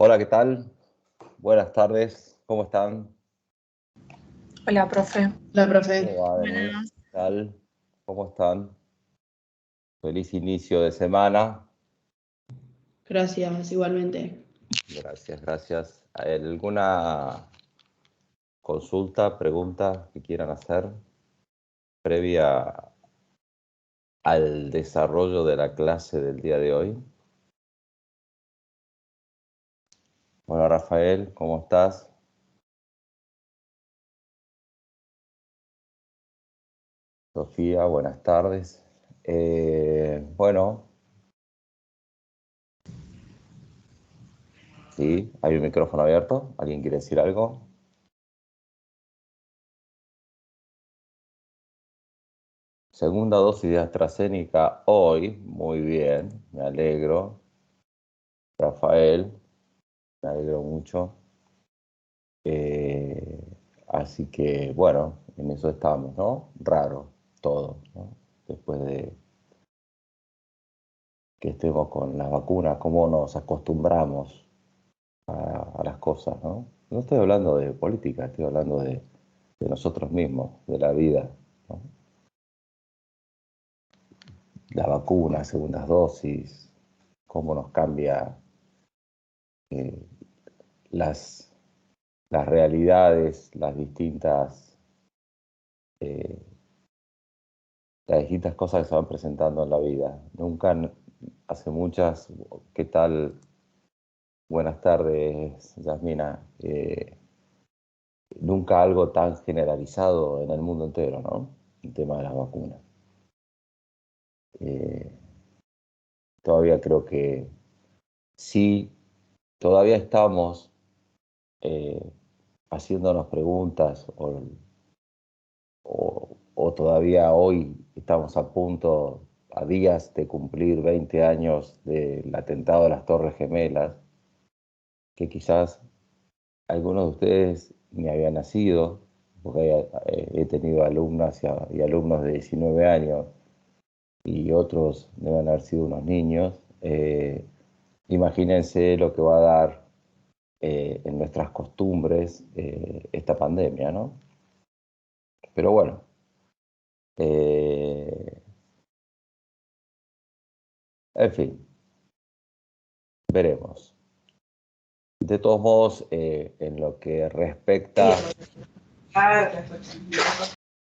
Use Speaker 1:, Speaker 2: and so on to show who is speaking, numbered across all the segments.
Speaker 1: Hola, ¿qué tal? Buenas tardes, ¿cómo están?
Speaker 2: Hola, profe.
Speaker 3: Hola, profe.
Speaker 1: ¿Cómo va, Denise?
Speaker 2: Buenas.
Speaker 1: ¿Qué tal? ¿Cómo están? Feliz inicio de semana.
Speaker 3: Gracias, igualmente.
Speaker 1: Gracias, gracias. ¿Alguna consulta, pregunta que quieran hacer previa al desarrollo de la clase del día de hoy? Hola, Rafael, ¿cómo estás? Sofía, buenas tardes. Bueno, sí, hay un micrófono abierto. ¿Alguien quiere decir algo? Segunda dosis de AstraZeneca hoy, muy bien, me alegro. Rafael, me alegro mucho. Así que, bueno, en eso estamos, ¿no? Raro todo, ¿no? Después de que estemos con las vacunas, cómo nos acostumbramos a las cosas, ¿no? No estoy hablando de política, estoy hablando de nosotros mismos, de la vida, ¿no? La vacuna, segundas dosis, cómo nos cambia eh, las realidades, eh, las distintas cosas que se van presentando en la vida. Nunca, hace muchas, ¿qué tal? Buenas tardes, Yasmina. Nunca algo tan generalizado en el mundo entero, ¿no? El tema de las vacunas. Eh, Todavía creo que sí, todavía estamos eh, haciéndonos preguntas o todavía hoy estamos a punto, a días de cumplir 20 años del atentado de las Torres Gemelas, que quizás algunos de ustedes ni habían nacido, porque he tenido alumnas y alumnos de 19 años y otros deben haber sido unos niños. Imagínense lo que va a dar en nuestras costumbres esta pandemia, ¿no? Pero bueno, eh, en fin, veremos. De todos modos, en lo que respecta...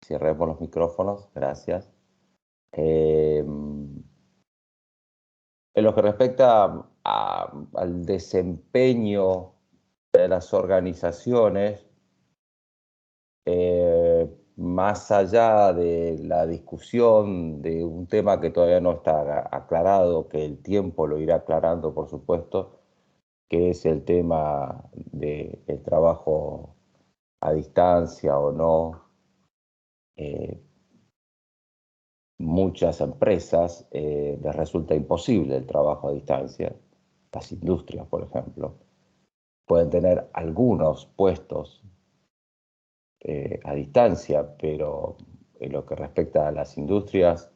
Speaker 1: Cerremos los micrófonos, gracias. En lo que respecta al desempeño de las organizaciones, más allá de la discusión de un tema que todavía no está aclarado, que el tiempo lo irá aclarando, por supuesto, que es el tema del trabajo a distancia o no. Muchas empresas les resulta imposible el trabajo a distancia. Las industrias, por ejemplo, pueden tener algunos puestos a distancia, pero en lo que respecta a las industrias,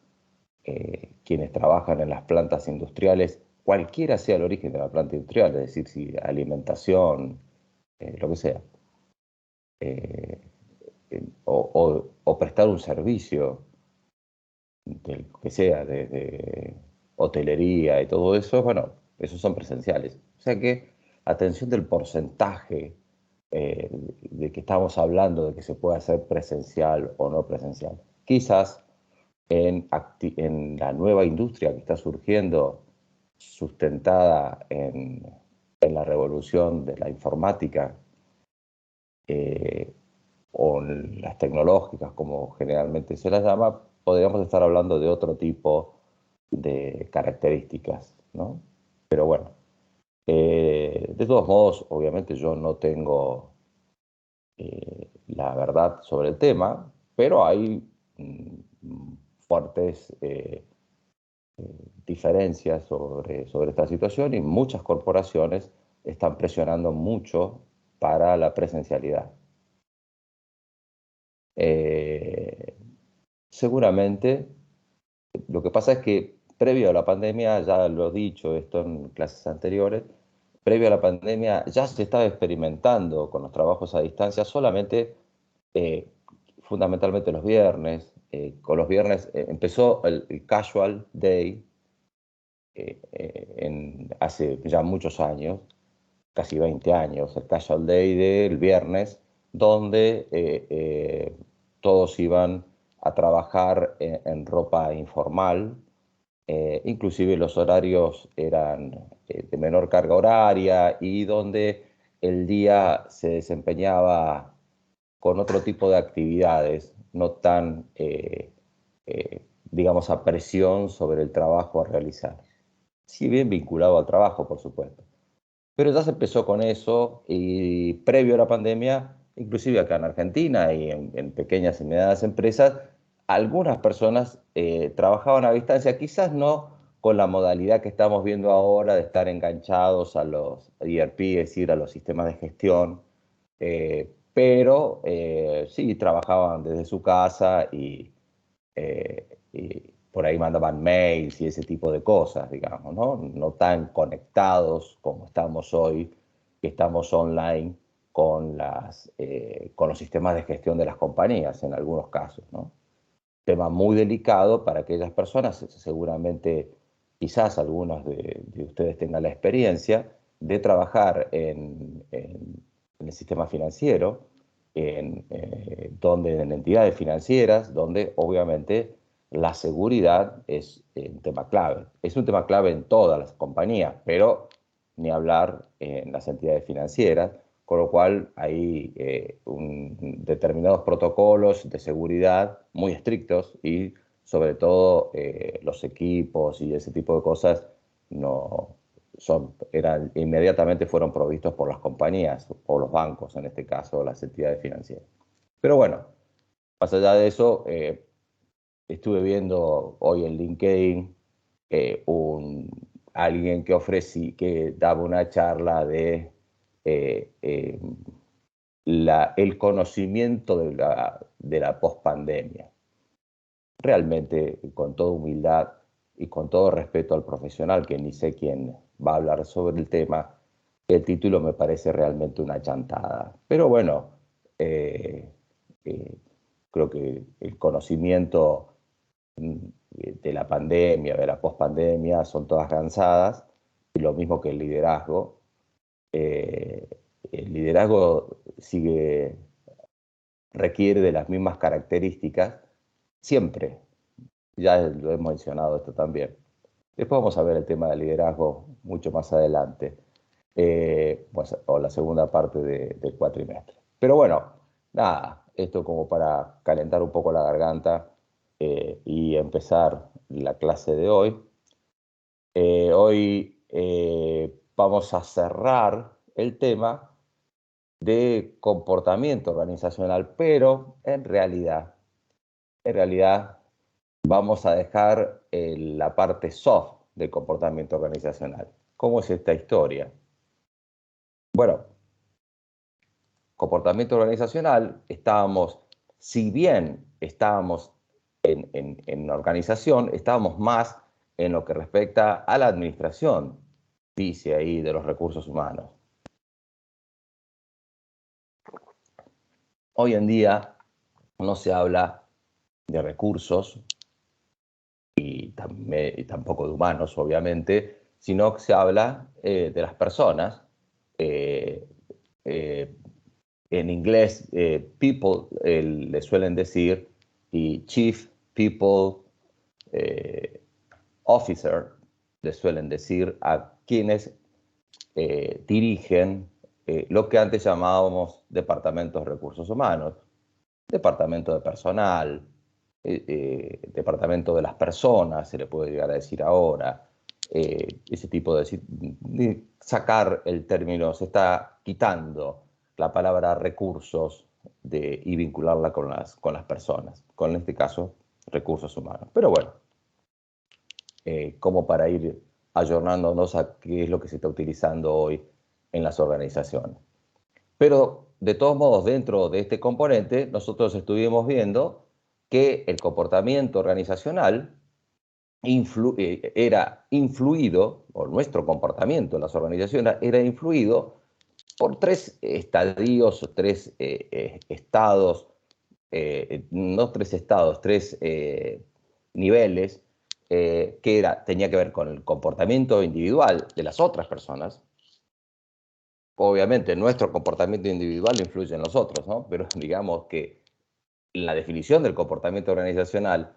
Speaker 1: quienes trabajan en las plantas industriales, cualquiera sea el origen de la planta industrial, es decir, si alimentación, lo que sea, eh, o prestar un servicio, de lo que sea, de hotelería y todo eso, bueno, esos son presenciales. O sea que, atención del porcentaje de que estamos hablando de que se puede hacer presencial o no presencial. Quizás en la nueva industria que está surgiendo, sustentada en la revolución de la informática, eh, o las tecnológicas, como generalmente se las llama, podríamos estar hablando de otro tipo de características, ¿no? Pero bueno, de todos modos, obviamente yo no tengo la verdad sobre el tema, pero hay fuertes diferencias sobre esta situación y muchas corporaciones están presionando mucho para la presencialidad. Eh, Seguramente, lo que pasa es que previo a la pandemia, ya lo he dicho esto en clases anteriores, previo a la pandemia ya se estaba experimentando con los trabajos a distancia solamente, fundamentalmente los viernes. Con los viernes empezó el Casual Day hace ya muchos años, casi 20 años, el Casual Day del viernes, donde todos iban a trabajar en ropa informal. Inclusive los horarios eran de menor carga horaria y donde el día se desempeñaba con otro tipo de actividades, no tan, digamos, a presión sobre el trabajo a realizar. Si bien vinculado al trabajo, por supuesto. Pero ya se empezó con eso y previo a la pandemia, inclusive acá en Argentina y en pequeñas y medianas empresas, algunas personas trabajaban a distancia, quizás no con la modalidad que estamos viendo ahora de estar enganchados a los ERP, es decir, a los sistemas de gestión, pero sí trabajaban desde su casa y por ahí mandaban mails y ese tipo de cosas, digamos, ¿no? No tan conectados como estamos hoy, que estamos online con los sistemas de gestión de las compañías en algunos casos, ¿no? Tema muy delicado para aquellas personas, seguramente quizás algunos de ustedes tengan la experiencia de trabajar en el sistema financiero, en entidades financieras, donde obviamente la seguridad es un tema clave. Es un tema clave en todas las compañías, pero ni hablar en las entidades financieras, con lo cual hay determinados protocolos de seguridad muy estrictos y sobre todo los equipos y ese tipo de cosas no inmediatamente fueron provistos por las compañías o los bancos, en este caso las entidades financieras. Pero bueno, más allá de eso, estuve viendo hoy en LinkedIn alguien que daba una charla de el conocimiento de la pospandemia. Realmente, con toda humildad y con todo respeto al profesional, que ni sé quién va a hablar sobre el tema, el título me parece realmente una chantada. Pero bueno, eh, eh, creo que el conocimiento de la pandemia, de la pospandemia, son todas cansadas, y lo mismo que el liderazgo. Eh, el liderazgo requiere de las mismas características siempre. Ya lo he mencionado esto también. Después vamos a ver el tema del liderazgo mucho más adelante, pues, o la segunda parte del cuatrimestre. Pero bueno, nada, esto como para calentar un poco la garganta y empezar la clase de hoy. Hoy vamos a cerrar el tema de comportamiento organizacional, pero en realidad vamos a dejar la parte soft del comportamiento organizacional. ¿Cómo es esta historia? Bueno, comportamiento organizacional, si bien estábamos en organización, estábamos más en lo que respecta a la administración, dice ahí, de los recursos humanos. Hoy en día no se habla de recursos y tampoco de humanos, obviamente, sino que se habla de las personas. Eh, eh, en inglés, people le suelen decir, y chief people officer le suelen decir a quienes dirigen lo que antes llamábamos departamentos de recursos humanos, departamento de personal, departamento de las personas, se le puede llegar a decir ahora, ese tipo de sacar el término, se está quitando la palabra recursos y vincularla con las personas, con este caso recursos humanos. Pero bueno, como para ir ayornándonos a qué es lo que se está utilizando hoy en las organizaciones. Pero de todos modos, dentro de este componente, nosotros estuvimos viendo que el comportamiento organizacional era influido, o nuestro comportamiento en las organizaciones era influido por tres estadios, tres estados, no tres estados, tres niveles, que tenía que ver con el comportamiento individual de las otras personas. Obviamente nuestro comportamiento individual influye en los otros, ¿no? Pero digamos que la definición del comportamiento organizacional,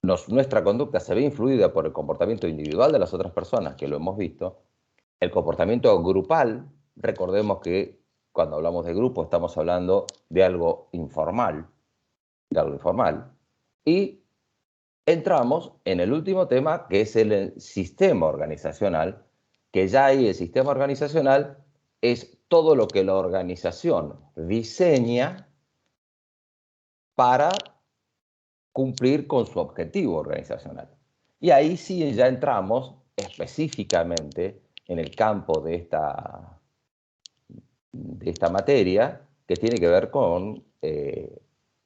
Speaker 1: nuestra conducta se ve influida por el comportamiento individual de las otras personas, que lo hemos visto. El comportamiento grupal, recordemos que cuando hablamos de grupo estamos hablando de algo informal, y entramos en el último tema, que es el sistema organizacional, que ya ahí el sistema organizacional es todo lo que la organización diseña para cumplir con su objetivo organizacional. Y ahí sí ya entramos específicamente en el campo de esta materia, que tiene que ver con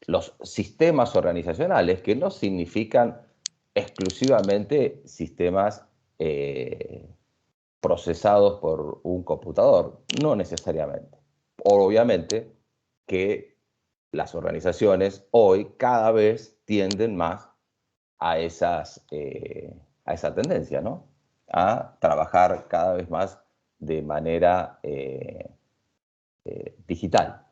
Speaker 1: los sistemas organizacionales, que no significan exclusivamente sistemas procesados por un computador, no necesariamente. Obviamente que las organizaciones hoy cada vez tienden más a esa tendencia, ¿no? A trabajar cada vez más de manera digital.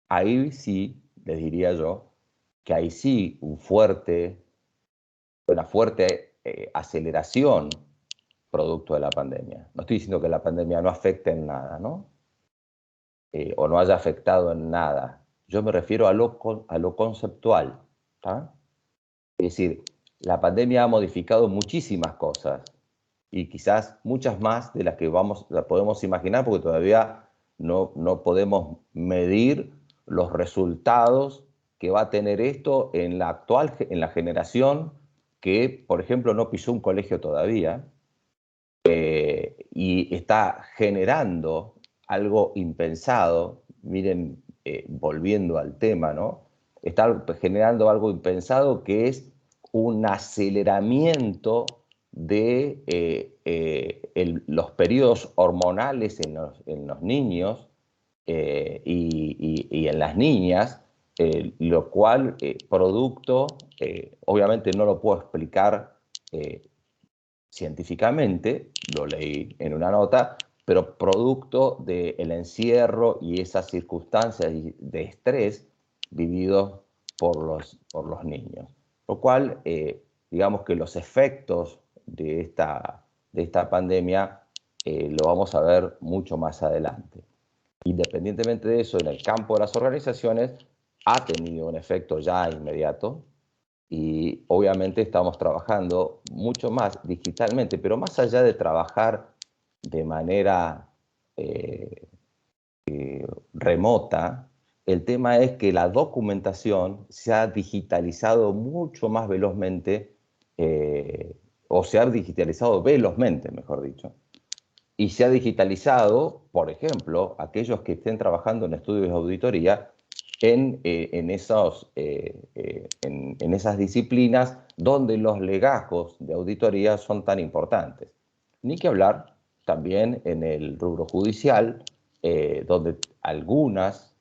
Speaker 1: Ahí sí, les diría yo, que hay sí una fuerte aceleración producto de la pandemia. No estoy diciendo que la pandemia no afecte en nada, ¿no? O no haya afectado en nada. Yo me refiero a lo conceptual, ¿tá? Es decir, la pandemia ha modificado muchísimas cosas y quizás muchas más de las que podemos imaginar, porque todavía no podemos medir los resultados que va a tener esto en la generación que, por ejemplo, no pisó un colegio todavía, y está generando algo impensado. Miren, volviendo al tema, ¿no? Está generando algo impensado, que es un aceleramiento de los periodos hormonales en los niños y en las niñas, lo cual producto, obviamente no lo puedo explicar científicamente, lo leí en una nota, pero producto del encierro y esas circunstancias de estrés vividos por los niños. Lo cual, digamos que los efectos de esta pandemia lo vamos a ver mucho más adelante. Independientemente de eso, en el campo de las organizaciones ha tenido un efecto ya inmediato, y obviamente estamos trabajando mucho más digitalmente, pero más allá de trabajar de manera remota, el tema es que la documentación se ha digitalizado mucho más velozmente, o se ha digitalizado velozmente, mejor dicho, y se ha digitalizado, por ejemplo, aquellos que estén trabajando en estudios de auditoría, en esas disciplinas donde los legajos de auditoría son tan importantes. Ni que hablar también en el rubro judicial, donde algunas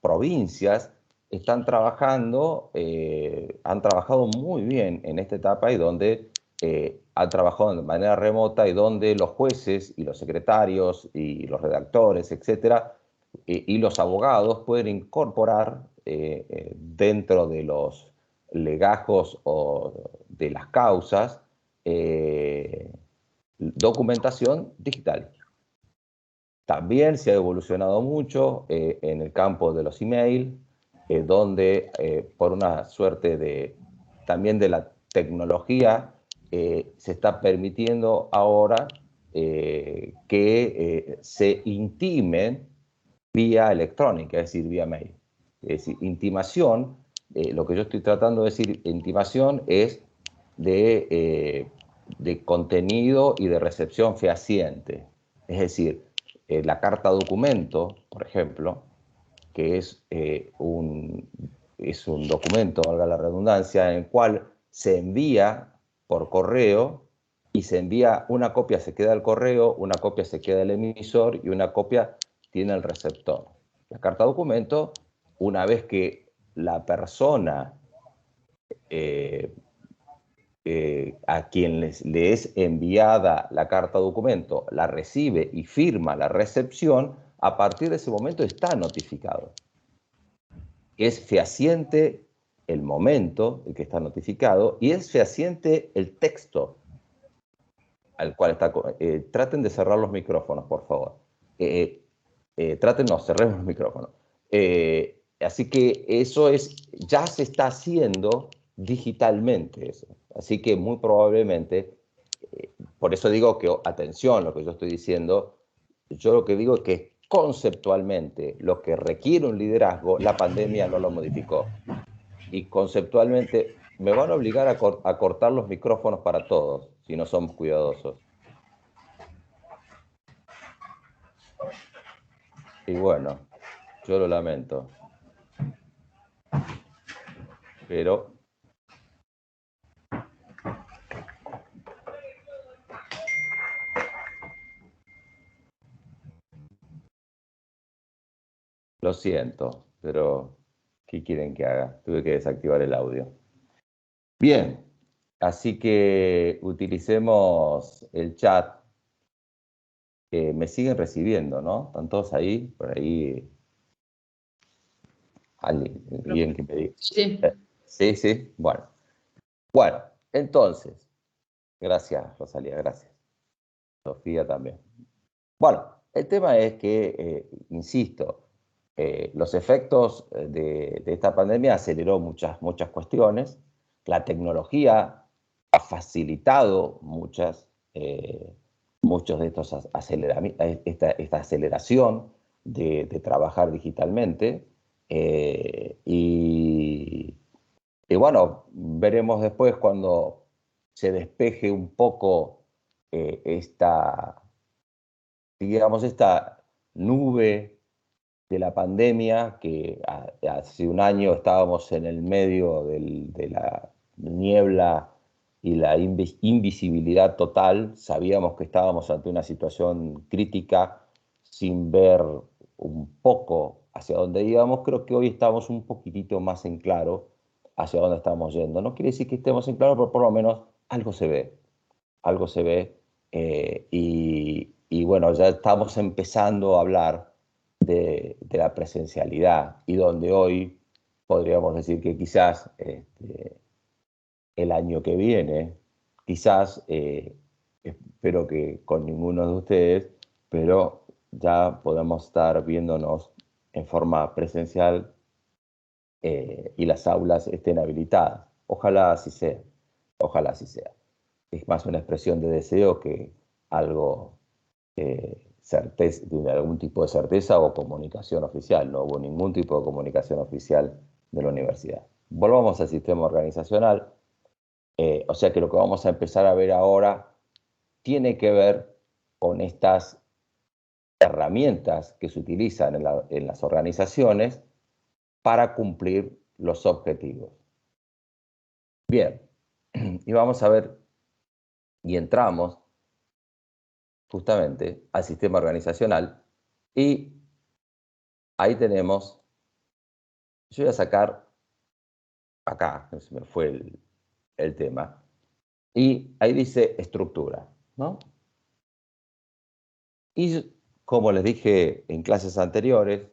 Speaker 1: provincias están trabajando, han trabajado muy bien en esta etapa, y donde han trabajado de manera remota, y donde los jueces y los secretarios y los redactores, etcétera, y los abogados pueden incorporar dentro de los legajos o de las causas documentación digital. También se ha evolucionado mucho en el campo de los emails, donde por una suerte también de la tecnología, se está permitiendo ahora que se intimen vía electrónica, es decir, vía mail. Es decir, intimación, lo que yo estoy tratando de decir, intimación es de contenido y de recepción fehaciente. Es decir, la carta documento, por ejemplo, que es es un documento, valga la redundancia, en el cual se envía por correo y se envía una copia, se queda el correo, una copia se queda el emisor y una copia tiene el receptor. La carta documento, una vez que la persona a quien le es enviada la carta documento la recibe y firma la recepción, a partir de ese momento está notificado. Es fehaciente el momento en que está notificado y es fehaciente el texto al cual está. Traten de cerrar los micrófonos, por favor. Cerremos los micrófonos. Así que eso ya se está haciendo digitalmente eso. Así que muy probablemente, por eso digo que, atención, lo que yo estoy diciendo, yo lo que digo es que conceptualmente lo que requiere un liderazgo, la pandemia no lo modificó. Y conceptualmente me van a obligar a cortar los micrófonos para todos, si no somos cuidadosos. Y bueno, yo lo lamento. Pero lo siento, pero ¿qué quieren que haga? Tuve que desactivar el audio. Bien, así que utilicemos el chat. Me siguen recibiendo, ¿no? ¿Están todos ahí? Por ahí. Alguien que me diga.
Speaker 2: Sí.
Speaker 1: Sí, sí. Bueno. Bueno, entonces. Gracias, Rosalía, gracias. Sofía también. Bueno, el tema es que, insisto, los efectos de esta pandemia aceleró muchas cuestiones. La tecnología ha facilitado muchos de estos esta aceleración de trabajar digitalmente. Y bueno, veremos después cuando se despeje un poco digamos, esta nube de la pandemia, que hace un año estábamos en el medio de la niebla y la invisibilidad total, sabíamos que estábamos ante una situación crítica sin ver un poco hacia dónde íbamos. Creo que hoy estamos un poquitito más en claro hacia dónde estamos yendo. No quiere decir que estemos en claro, pero por lo menos algo se ve. Algo se ve. Y bueno, ya estamos empezando a hablar de la presencialidad y donde hoy podríamos decir que quizás el año que viene, quizás, espero que con ninguno de ustedes, pero ya podemos estar viéndonos en forma presencial y las aulas estén habilitadas. Ojalá así sea, ojalá así sea. Es más una expresión de deseo que algo de algún tipo de certeza o comunicación oficial. No hubo ningún tipo de comunicación oficial de la universidad. Volvamos al sistema organizacional. O sea que lo que vamos a empezar a ver ahora tiene que ver con estas herramientas que se utilizan en las organizaciones para cumplir los objetivos. Bien, y vamos a ver, y entramos justamente al sistema organizacional y ahí tenemos, yo voy a sacar acá, se me fue el tema, y ahí dice estructura, ¿no? Y como les dije en clases anteriores,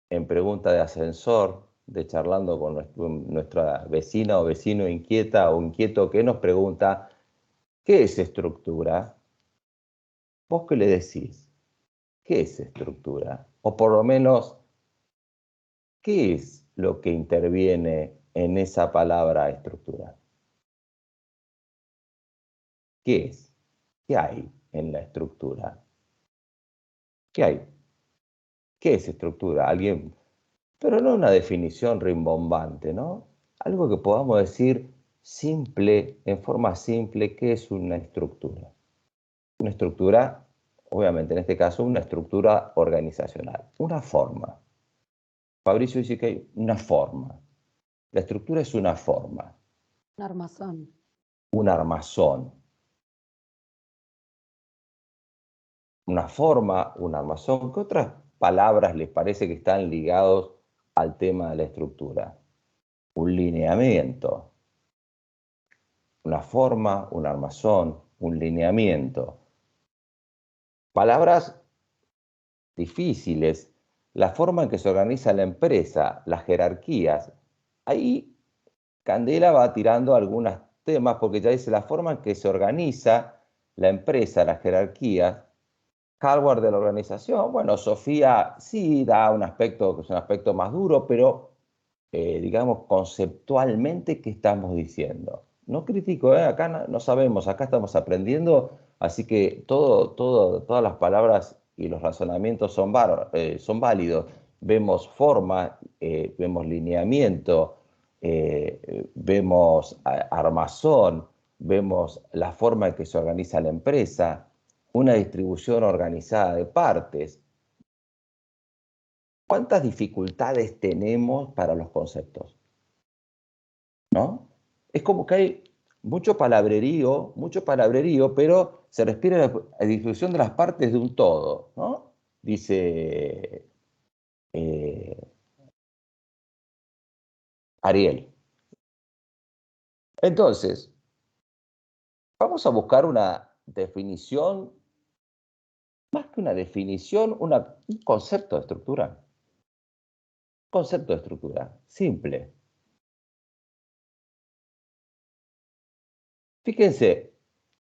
Speaker 1: en pregunta de ascensor, de charlando con nuestra vecina o vecino inquieta o inquieto que nos pregunta, ¿qué es estructura? ¿Vos qué le decís? ¿Qué es estructura? O por lo menos, ¿qué es lo que interviene en esa palabra estructura? ¿Qué es? ¿Qué hay en la estructura? ¿Qué hay? ¿Qué es estructura? Alguien, pero no una definición rimbombante, ¿no? Algo que podamos decir simple, en forma simple, ¿qué es una estructura? Una estructura, obviamente en este caso, una estructura organizacional, una forma Fabricio dice que hay una forma. La estructura es una forma.
Speaker 3: Un armazón.
Speaker 1: Un armazón. Una forma, un armazón. ¿Qué otras palabras les parece que están ligados al tema de la estructura? Un lineamiento. Una forma, un armazón, un lineamiento. Palabras difíciles. La forma en que se organiza la empresa, las jerarquías. Ahí Candela va tirando algunos temas porque ya dice la forma en que se organiza la empresa, las jerarquías, hardware de la organización. Bueno, Sofía sí da un aspecto que es un aspecto más duro, pero digamos conceptualmente, ¿qué estamos diciendo? No critico, acá no sabemos, acá estamos aprendiendo, así que todas las palabras y los razonamientos son válidos. Vemos forma, vemos lineamiento, vemos armazón, vemos la forma en que se organiza la empresa, una distribución organizada de partes. ¿Cuántas dificultades tenemos para los conceptos? ¿No? Es como que hay mucho palabrerío, pero se respira la distribución de las partes de un todo, ¿no? Dice Ariel. Entonces, vamos a buscar una definición, más que una definición, un concepto de estructura. Concepto de estructura, simple. Fíjense,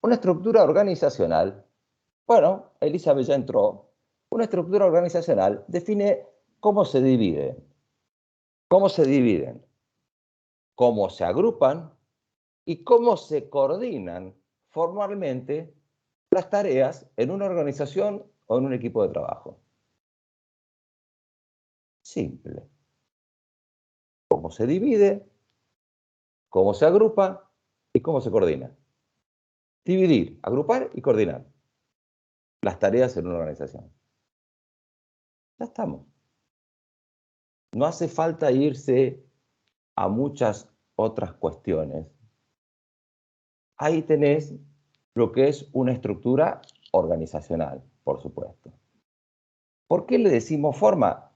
Speaker 1: una estructura organizacional, bueno, Elizabeth ya entró, una estructura organizacional define cómo se dividen, cómo se agrupan y cómo se coordinan formalmente las tareas en una organización o en un equipo de trabajo. Simple. Cómo se divide, cómo se agrupa y cómo se coordina. Dividir, agrupar y coordinar las tareas en una organización. Ya estamos. No hace falta irse a muchas otras cuestiones. Ahí tenés lo que es una estructura organizacional, por supuesto. ¿Por qué le decimos forma?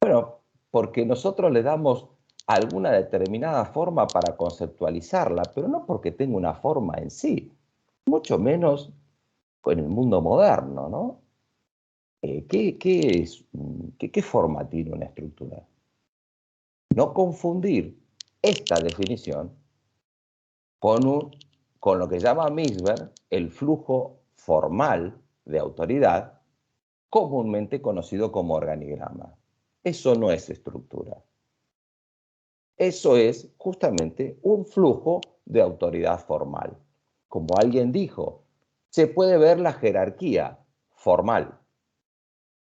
Speaker 1: Bueno, porque nosotros le damos alguna determinada forma para conceptualizarla, pero no porque tenga una forma en sí, mucho menos en el mundo moderno, ¿no? ¿Qué forma tiene una estructura? No confundir esta definición con lo que llama Misber el flujo formal de autoridad, comúnmente conocido como organigrama. Eso no es estructura. Eso es justamente un flujo de autoridad formal. Como alguien dijo, se puede ver la jerarquía formal.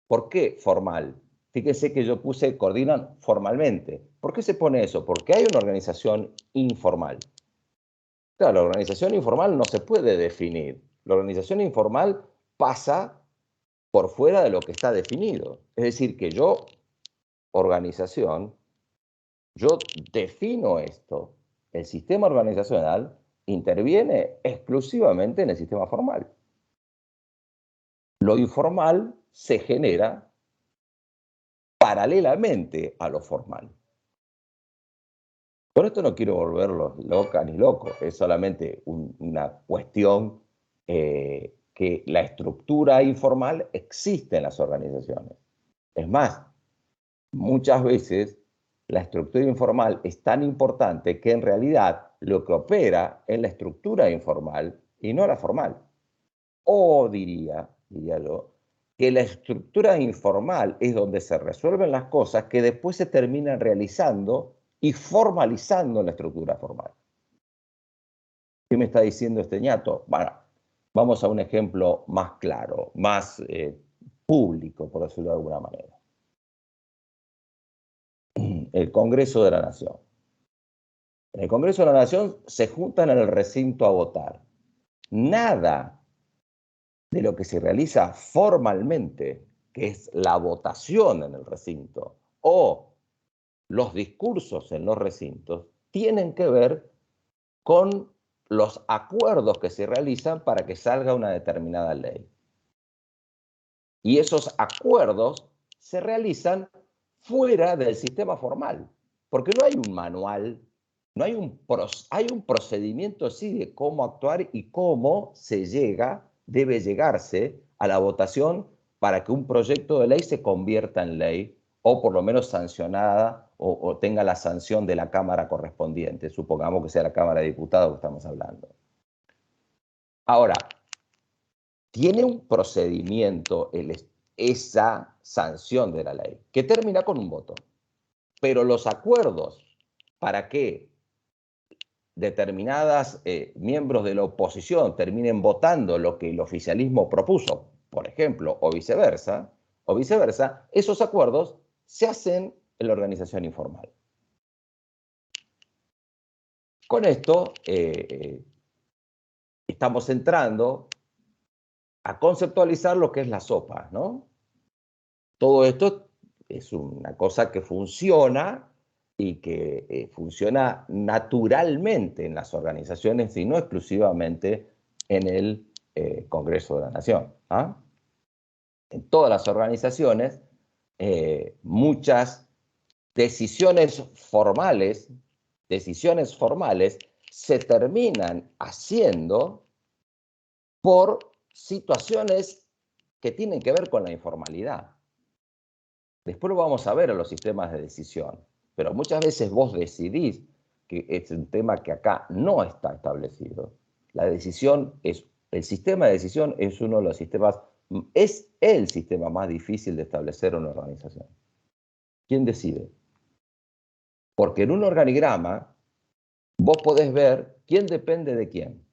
Speaker 1: ¿Por qué formal? Fíjense que yo puse coordinan formalmente. ¿Por qué se pone eso? Porque hay una organización informal. Claro, la organización informal no se puede definir. La organización informal pasa por fuera de lo que está definido. Es decir, que yo, organización, yo defino esto. El sistema organizacional interviene exclusivamente en el sistema formal. Lo informal se genera paralelamente a lo formal. Con esto no quiero volverlos loca ni loco, es solamente una cuestión que la estructura informal existe en las organizaciones. Es más, muchas veces la estructura informal es tan importante que en realidad lo que opera es la estructura informal y no la formal. O diría yo, que la estructura informal es donde se resuelven las cosas que después se terminan realizando y formalizando en la estructura formal. ¿Qué me está diciendo este ñato? Bueno, vamos a un ejemplo más claro, más público, por decirlo de alguna manera. El Congreso de la Nación. En el Congreso de la Nación se juntan en el recinto a votar. Nada de lo que se realiza formalmente, que es la votación en el recinto, o los discursos en los recintos tienen que ver con los acuerdos que se realizan para que salga una determinada ley. Y esos acuerdos se realizan fuera del sistema formal, porque no hay un manual, no hay hay un procedimiento sí de cómo actuar y cómo se debe llegarse a la votación para que un proyecto de ley se convierta en ley o por lo menos sancionada o tenga la sanción de la Cámara correspondiente, supongamos que sea la Cámara de Diputados que estamos hablando. Ahora, tiene un procedimiento esa sanción de la ley, que termina con un voto. Pero los acuerdos para que determinadas miembros de la oposición terminen votando lo que el oficialismo propuso, por ejemplo, o viceversa, esos acuerdos se hacen en la organización informal. Con esto estamos entrando a conceptualizar lo que es la sopa, ¿no? Todo esto es una cosa que funciona y que funciona naturalmente en las organizaciones y no exclusivamente en el Congreso de la Nación. ¿Ah? En todas las organizaciones, muchas decisiones formales se terminan haciendo por situaciones que tienen que ver con la informalidad. Después lo vamos a ver en los sistemas de decisión, pero muchas veces vos decidís, que es un tema que acá no está establecido. El sistema de decisión es uno de los sistemas, es el sistema más difícil de establecer en una organización. ¿Quién decide? Porque en un organigrama vos podés ver quién depende de quién,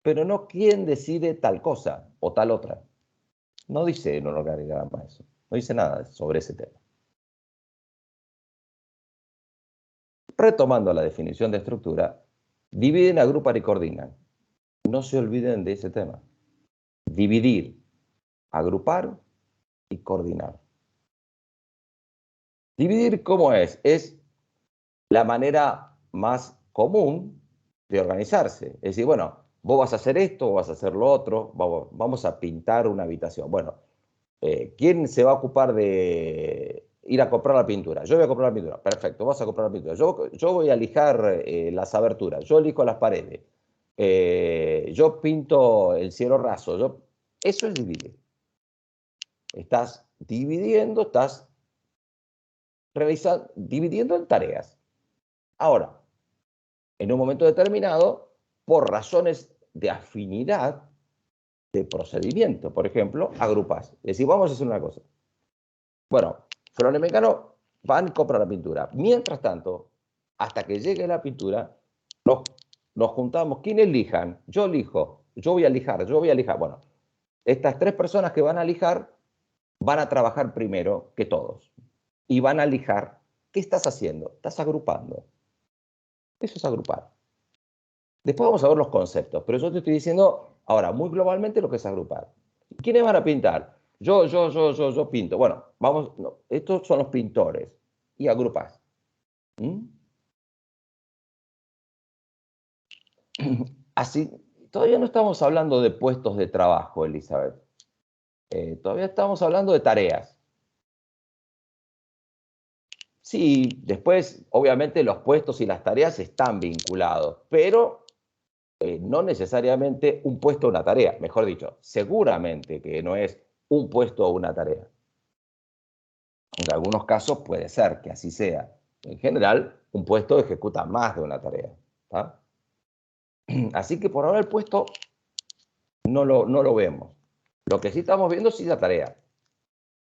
Speaker 1: pero no quién decide tal cosa o tal otra. No dice en un organigrama eso, no dice nada sobre ese tema. Retomando la definición de estructura, dividen, agrupan y coordinan. No se olviden de ese tema. Dividir, agrupar y coordinar. Dividir, ¿cómo es? Es la manera más común de organizarse. Es decir, bueno, vos vas a hacer esto, vos vas a hacer lo otro, vamos a pintar una habitación. Bueno, ¿quién se va a ocupar de ir a comprar la pintura? Yo voy a comprar la pintura. Perfecto, vas a comprar la pintura. Yo voy a lijar las aberturas. Yo lijo las paredes. Yo pinto el cielo raso. Eso es dividir. Estás dividiendo, estás dividiendo en tareas. Ahora, en un momento determinado, por razones de afinidad, de procedimiento, por ejemplo, agrupas. Es decir, vamos a hacer una cosa. Bueno, Flor y Mecano van y compran la pintura. Mientras tanto, hasta que llegue la pintura, nos juntamos. ¿Quiénes lijan? Yo elijo. Yo voy a lijar. Bueno, estas 3 personas que van a lijar van a trabajar primero que todos. Y van a lijar. ¿Qué estás haciendo? Estás agrupando. Eso es agrupar. Después vamos a ver los conceptos, pero yo te estoy diciendo ahora muy globalmente lo que es agrupar. ¿Quiénes van a pintar? Yo pinto. Bueno, vamos, no, estos son los pintores. Y agrupás. ¿Mm? Así, todavía no estamos hablando de puestos de trabajo, Elizabeth. Todavía estamos hablando de tareas. Sí, después, obviamente, los puestos y las tareas están vinculados, pero no necesariamente un puesto o una tarea. Mejor dicho, seguramente que no es un puesto o una tarea. En algunos casos puede ser que así sea. En general, un puesto ejecuta más de una tarea. ¿Tá? Así que por ahora el puesto no lo vemos. Lo que sí estamos viendo sí es la tarea.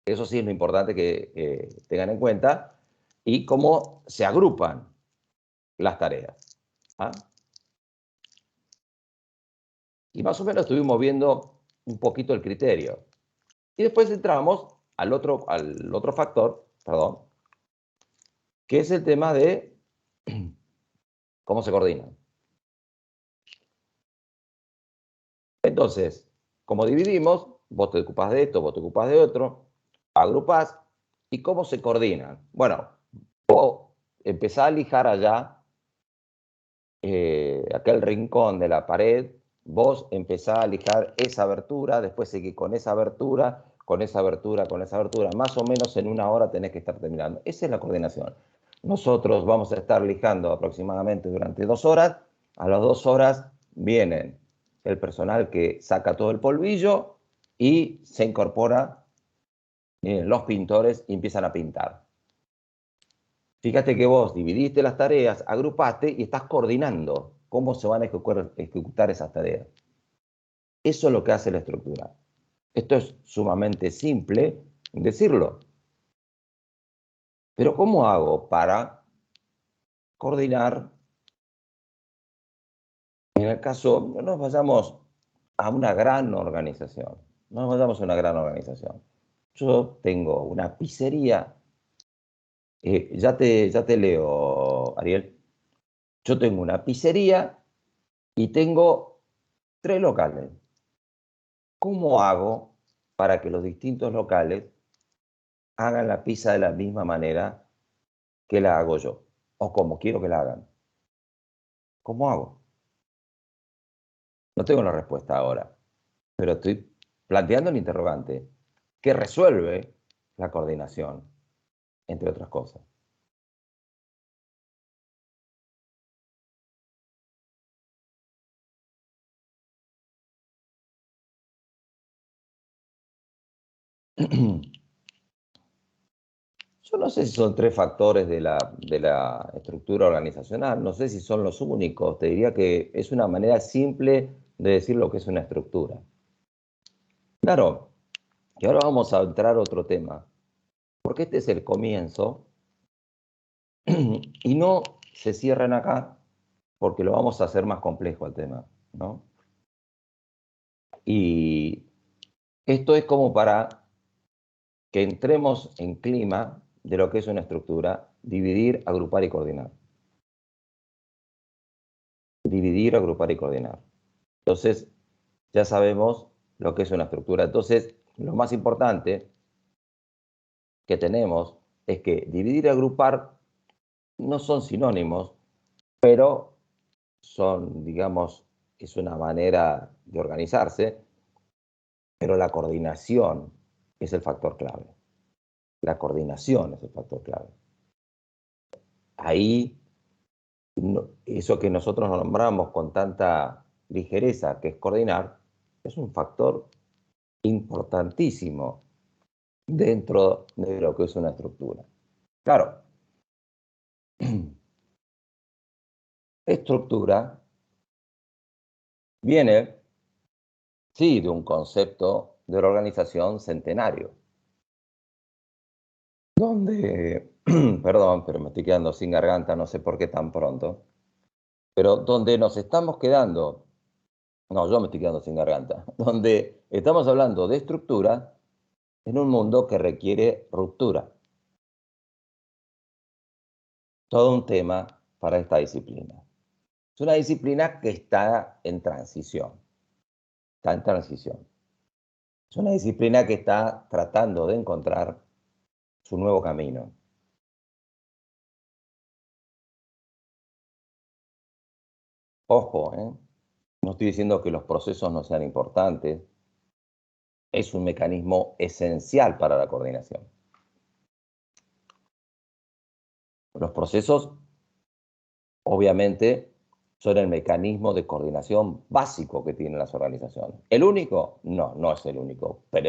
Speaker 1: Eso sí es lo importante que tengan en cuenta y cómo se agrupan las tareas. ¿Ah? Y más o menos estuvimos viendo un poquito el criterio. Y después entramos al otro factor, perdón, que es el tema de cómo se coordinan. Entonces, como dividimos, vos te ocupás de esto, vos te ocupás de otro, agrupás, ¿y cómo se coordinan? Bueno, O empezá a lijar allá, aquel rincón de la pared, vos empezá a lijar esa abertura, después seguís con esa abertura, con esa abertura, con esa abertura. Más o menos en 1 hora tenés que estar terminando. Esa es la coordinación. Nosotros vamos a estar lijando aproximadamente durante 2 horas. A las 2 horas vienen el personal que saca todo el polvillo y se incorpora los pintores y empiezan a pintar. Fíjate que vos dividiste las tareas, agrupaste y estás coordinando cómo se van a ejecutar esas tareas. Eso es lo que hace la estructura. Esto es sumamente simple decirlo. Pero ¿cómo hago para coordinar? En el caso, no nos vayamos a una gran organización. No nos vayamos a una gran organización. Yo tengo una pizzería. Ya te leo, Ariel. Yo tengo una pizzería y tengo 3 locales. ¿Cómo hago para que los distintos locales hagan la pizza de la misma manera que la hago yo? O como quiero que la hagan. ¿Cómo hago? No tengo la respuesta ahora, pero estoy planteando el interrogante que resuelve la coordinación, entre otras cosas. Yo no sé si son 3 factores de la estructura organizacional, no sé si son los únicos, te diría que es una manera simple de decir lo que es una estructura. Claro, y ahora vamos a entrar a otro tema, porque este es el comienzo y no se cierran acá porque lo vamos a hacer más complejo el tema, ¿no? Y esto es como para que entremos en clima de lo que es una estructura, dividir, agrupar y coordinar. Dividir, agrupar y coordinar. Entonces, ya sabemos lo que es una estructura. Entonces, lo más importante que tenemos es que dividir y agrupar no son sinónimos, pero son, digamos, es una manera de organizarse, pero la coordinación es el factor clave. La coordinación es el factor clave. Ahí, eso que nosotros nombramos con tanta ligereza, que es coordinar, es un factor importantísimo dentro de lo que es una estructura. Claro, estructura viene, sí, de un concepto de la organización centenario, donde, perdón, pero me estoy quedando sin garganta, no sé por qué tan pronto, pero donde nos estamos quedando, no, yo me estoy quedando sin garganta, donde estamos hablando de estructura en un mundo que requiere ruptura. Todo un tema para esta disciplina. Es una disciplina que está en transición. Está en transición. Es una disciplina que está tratando de encontrar su nuevo camino. Ojo, no estoy diciendo que los procesos no sean importantes. Es un mecanismo esencial para la coordinación. Los procesos, obviamente, son el mecanismo de coordinación básico que tienen las organizaciones. ¿El único? No, no es el único, pero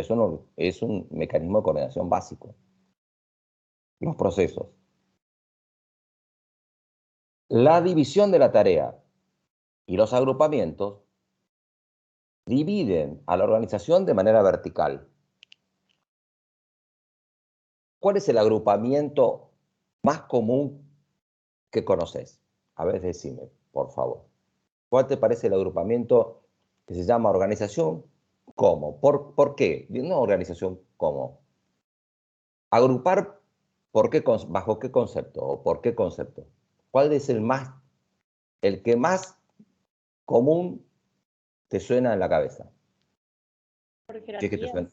Speaker 1: es un mecanismo de coordinación básico. Los procesos. La división de la tarea y los agrupamientos dividen a la organización de manera vertical. ¿Cuál es el agrupamiento más común que conoces? A ver, decime, por favor. ¿Cuál te parece el agrupamiento que se llama organización? ¿Cómo? ¿Por qué? No organización, ¿cómo? Agrupar, ¿por qué, bajo qué concepto o por qué concepto? ¿Cuál es el que más común te suena en la cabeza?
Speaker 2: Por
Speaker 1: ¿Qué es que te
Speaker 2: jerarquías.
Speaker 1: suena?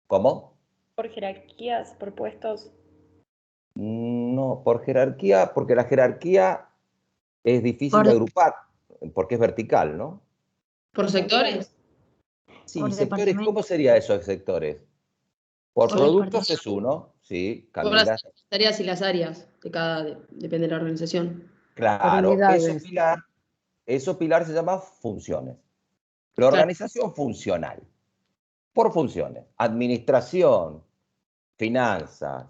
Speaker 1: ¿Cómo?
Speaker 2: Por jerarquías, por puestos.
Speaker 1: No, por jerarquía, porque la jerarquía es difícil de
Speaker 3: Por,
Speaker 1: agrupar, porque es vertical, ¿no?
Speaker 2: ¿Por sectores?
Speaker 1: Sí,
Speaker 3: por
Speaker 1: sectores,
Speaker 3: departamento.
Speaker 1: ¿cómo sería eso de sectores? Por
Speaker 3: Por
Speaker 1: productos
Speaker 3: departamento.
Speaker 1: es uno, sí,
Speaker 2: Por las
Speaker 1: Camila.
Speaker 2: tareas y las áreas de depende de la organización.
Speaker 3: Por
Speaker 1: Claro,
Speaker 3: unidades.
Speaker 1: eso pilar se llama funciones. La
Speaker 2: Claro,
Speaker 1: organización funcional, por funciones, administración, finanzas,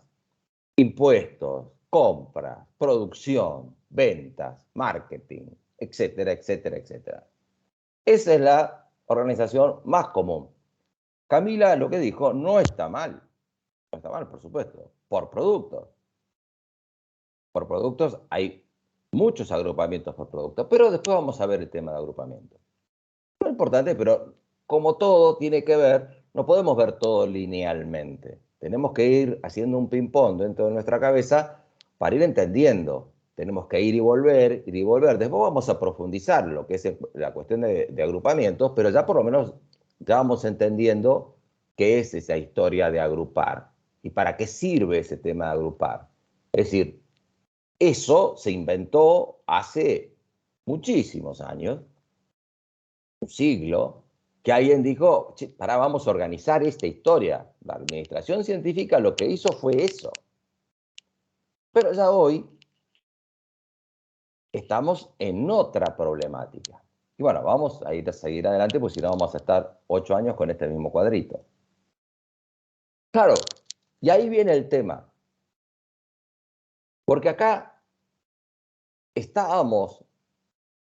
Speaker 1: impuestos, compras, producción, ventas, marketing, etcétera, etcétera, etcétera. Esa es la organización más común. Camila lo que dijo no está mal. No está mal, por supuesto. Por productos. Por productos hay muchos agrupamientos por productos, pero después vamos a ver el tema de agrupamiento. No es importante, pero como todo tiene que ver, no podemos ver todo linealmente. Tenemos que ir haciendo un ping-pong dentro de nuestra cabeza para ir entendiendo. Tenemos que ir y volver, ir y volver. Después vamos a profundizar lo que es la cuestión de agrupamientos, pero ya por lo menos ya vamos entendiendo qué es esa historia de agrupar y para qué sirve ese tema de agrupar. Es decir, eso se inventó hace muchísimos años, un siglo, que alguien dijo, che, pará, vamos a organizar esta historia. La administración científica lo que hizo fue eso. Pero ya hoy estamos en otra problemática. Y bueno, vamos a ir a seguir adelante, porque si no vamos a estar 8 años con este mismo cuadrito. Claro, y ahí viene el tema. Porque acá estábamos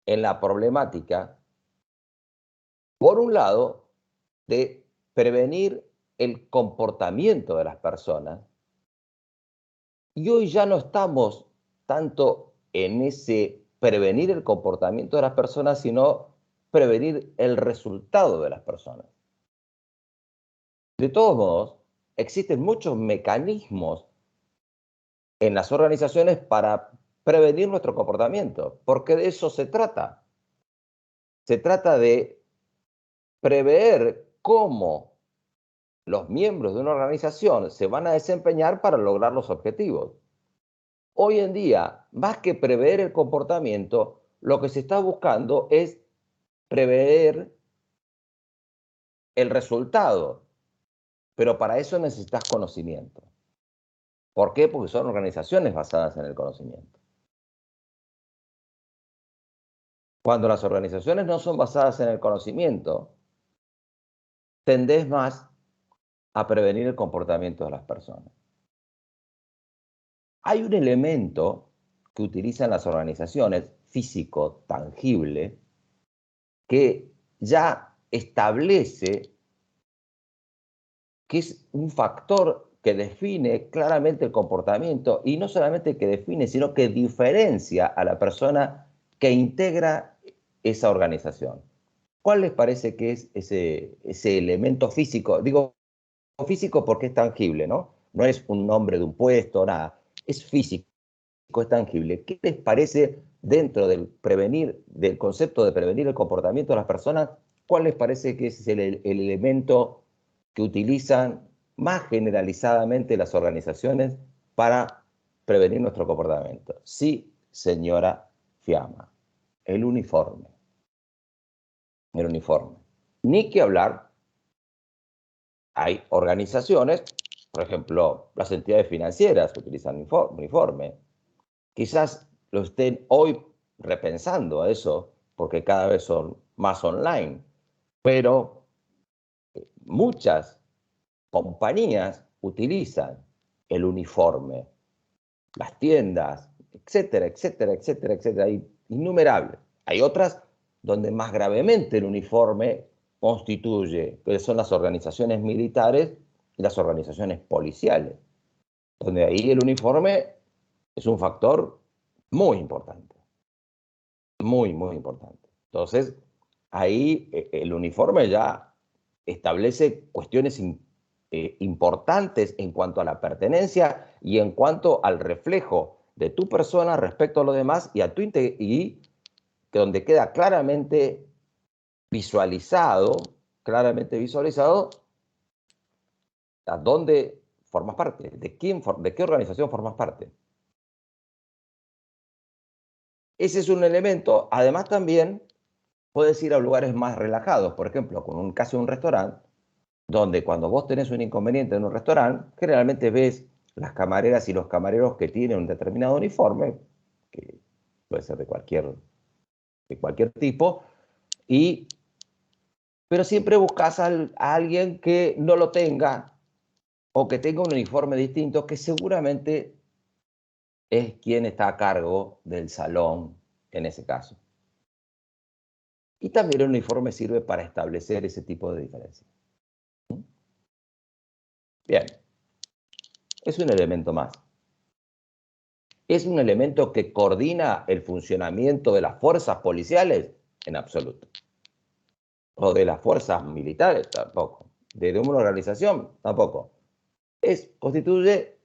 Speaker 1: en la problemática, por un lado, de prevenir el comportamiento de las personas. Y hoy ya no estamos tanto en ese prevenir el comportamiento de las personas, sino prevenir el resultado de las personas. De todos modos, existen muchos mecanismos en las organizaciones para prevenir nuestro comportamiento, porque de eso se trata. Se trata de prever cómo los miembros de una organización se van a desempeñar para lograr los objetivos. Hoy en día, más que prever el comportamiento, lo que se está buscando es prever el resultado, pero para eso necesitas conocimiento. ¿Por qué? Porque son organizaciones basadas en el conocimiento. Cuando las organizaciones no son basadas en el conocimiento, tendés más a prevenir el comportamiento de las personas. Hay un elemento que utilizan las organizaciones, físico, tangible, que ya establece que es un factor que define claramente el comportamiento y no solamente que define, sino que diferencia a la persona que integra esa organización. ¿Cuál les parece que es ese elemento físico? Digo físico porque es tangible, ¿no? No es un nombre de un puesto, nada. Es físico, es tangible. ¿Qué les parece dentro del concepto de prevenir el comportamiento de las personas? ¿Cuál les parece que es el elemento que utilizan más generalizadamente las organizaciones para prevenir nuestro comportamiento? Sí, señora Fiamma, el uniforme. El uniforme. Ni que hablar, hay organizaciones, por ejemplo, las entidades financieras que utilizan uniforme. Quizás lo estén hoy repensando a eso, porque cada vez son más online, pero muchas compañías utilizan el uniforme, las tiendas, etcétera, etcétera, etcétera, etcétera, hay innumerables. Hay otras donde más gravemente el uniforme constituye, que son las organizaciones militares y las organizaciones policiales, donde ahí el uniforme es un factor muy importante, muy, muy importante. Entonces, ahí el uniforme ya establece cuestiones importantes en cuanto a la pertenencia y en cuanto al reflejo de tu persona respecto a los demás y a tu y que donde queda claramente visualizado a dónde formas parte, de qué organización formas parte. ese es un elemento. Además también puedes ir a lugares más relajados, por ejemplo, con un caso de un restaurante, donde cuando vos tenés un inconveniente en un restaurante, generalmente ves las camareras y los camareros que tienen un determinado uniforme, que puede ser de cualquier tipo, pero siempre buscas a alguien que no lo tenga o que tenga un uniforme distinto, que seguramente es quien está a cargo del salón en ese caso. Y también el uniforme sirve para establecer ese tipo de diferencias. Bien, es un elemento más. ¿Es un elemento que coordina el funcionamiento de las fuerzas policiales? En absoluto. O de las fuerzas militares, tampoco. De una organización, tampoco. Constituye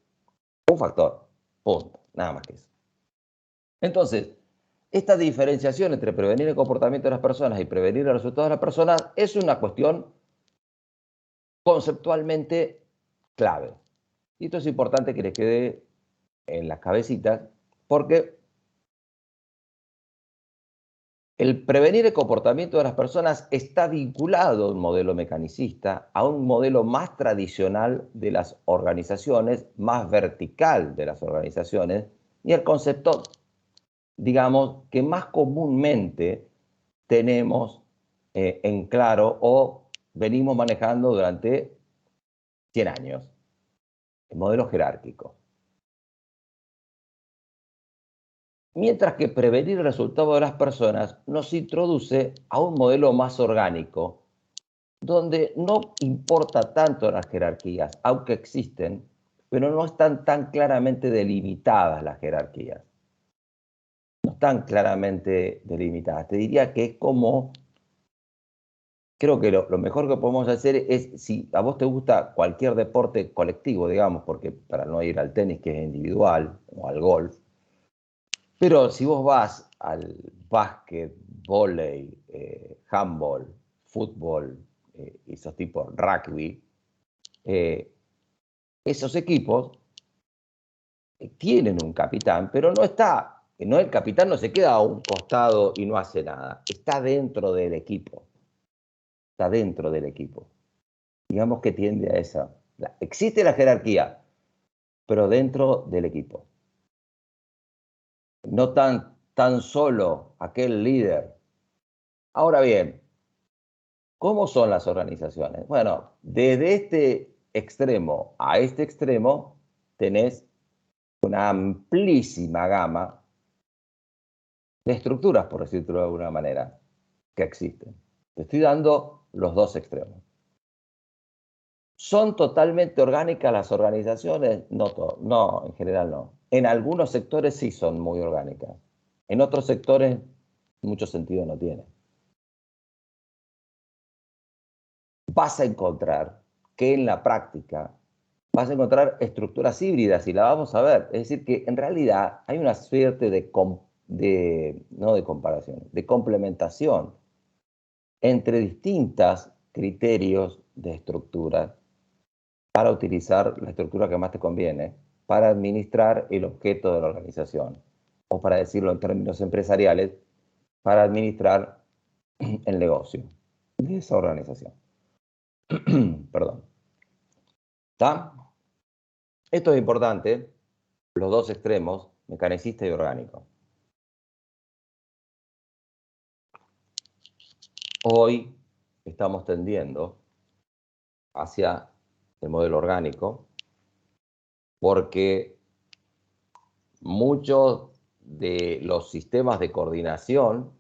Speaker 1: un factor, punto, nada más que eso. Entonces, esta diferenciación entre prevenir el comportamiento de las personas y prevenir los resultados de las personas es una cuestión conceptualmente clave. Y esto es importante que les quede en las cabecitas, porque el prevenir el comportamiento de las personas está vinculado a un modelo mecanicista, a un modelo más tradicional de las organizaciones, más vertical de las organizaciones, y el concepto, digamos, que más comúnmente tenemos en claro o venimos manejando durante 100 años, el modelo jerárquico. Mientras que prevenir el resultado de las personas nos introduce a un modelo más orgánico, donde no importa tanto las jerarquías, aunque existen, pero no están tan claramente delimitadas las jerarquías. No están claramente delimitadas. Te diría que es como, creo que lo mejor que podemos hacer es, si a vos te gusta cualquier deporte colectivo, digamos, porque para no ir al tenis que es individual, o al golf, pero si vos vas al básquet, vóley, handball, fútbol, esos tipos, rugby, esos equipos tienen un capitán, pero el capitán no se queda a un costado y no hace nada, está dentro del equipo, Digamos que tiende a esa. Existe la jerarquía, pero dentro del equipo. No tan solo aquel líder. Ahora bien, ¿cómo son las organizaciones? Bueno, desde este extremo a este extremo tenés una amplísima gama de estructuras, por decirlo de alguna manera, que existen. Te estoy dando los dos extremos. ¿Son totalmente orgánicas las organizaciones? No, en general no. En algunos sectores sí son muy orgánicas. En otros sectores mucho sentido no tiene. Vas a encontrar que en la práctica vas a encontrar estructuras híbridas y la vamos a ver. Es decir, que en realidad hay una suerte no de comparación, de complementación entre distintos criterios de estructura para utilizar la estructura que más te conviene para administrar el objeto de la organización, o para decirlo en términos empresariales, para administrar el negocio de esa organización. Perdón. ¿Está? Esto es importante, los dos extremos, mecanicista y orgánico. Hoy estamos tendiendo hacia el modelo orgánico porque muchos de los sistemas de coordinación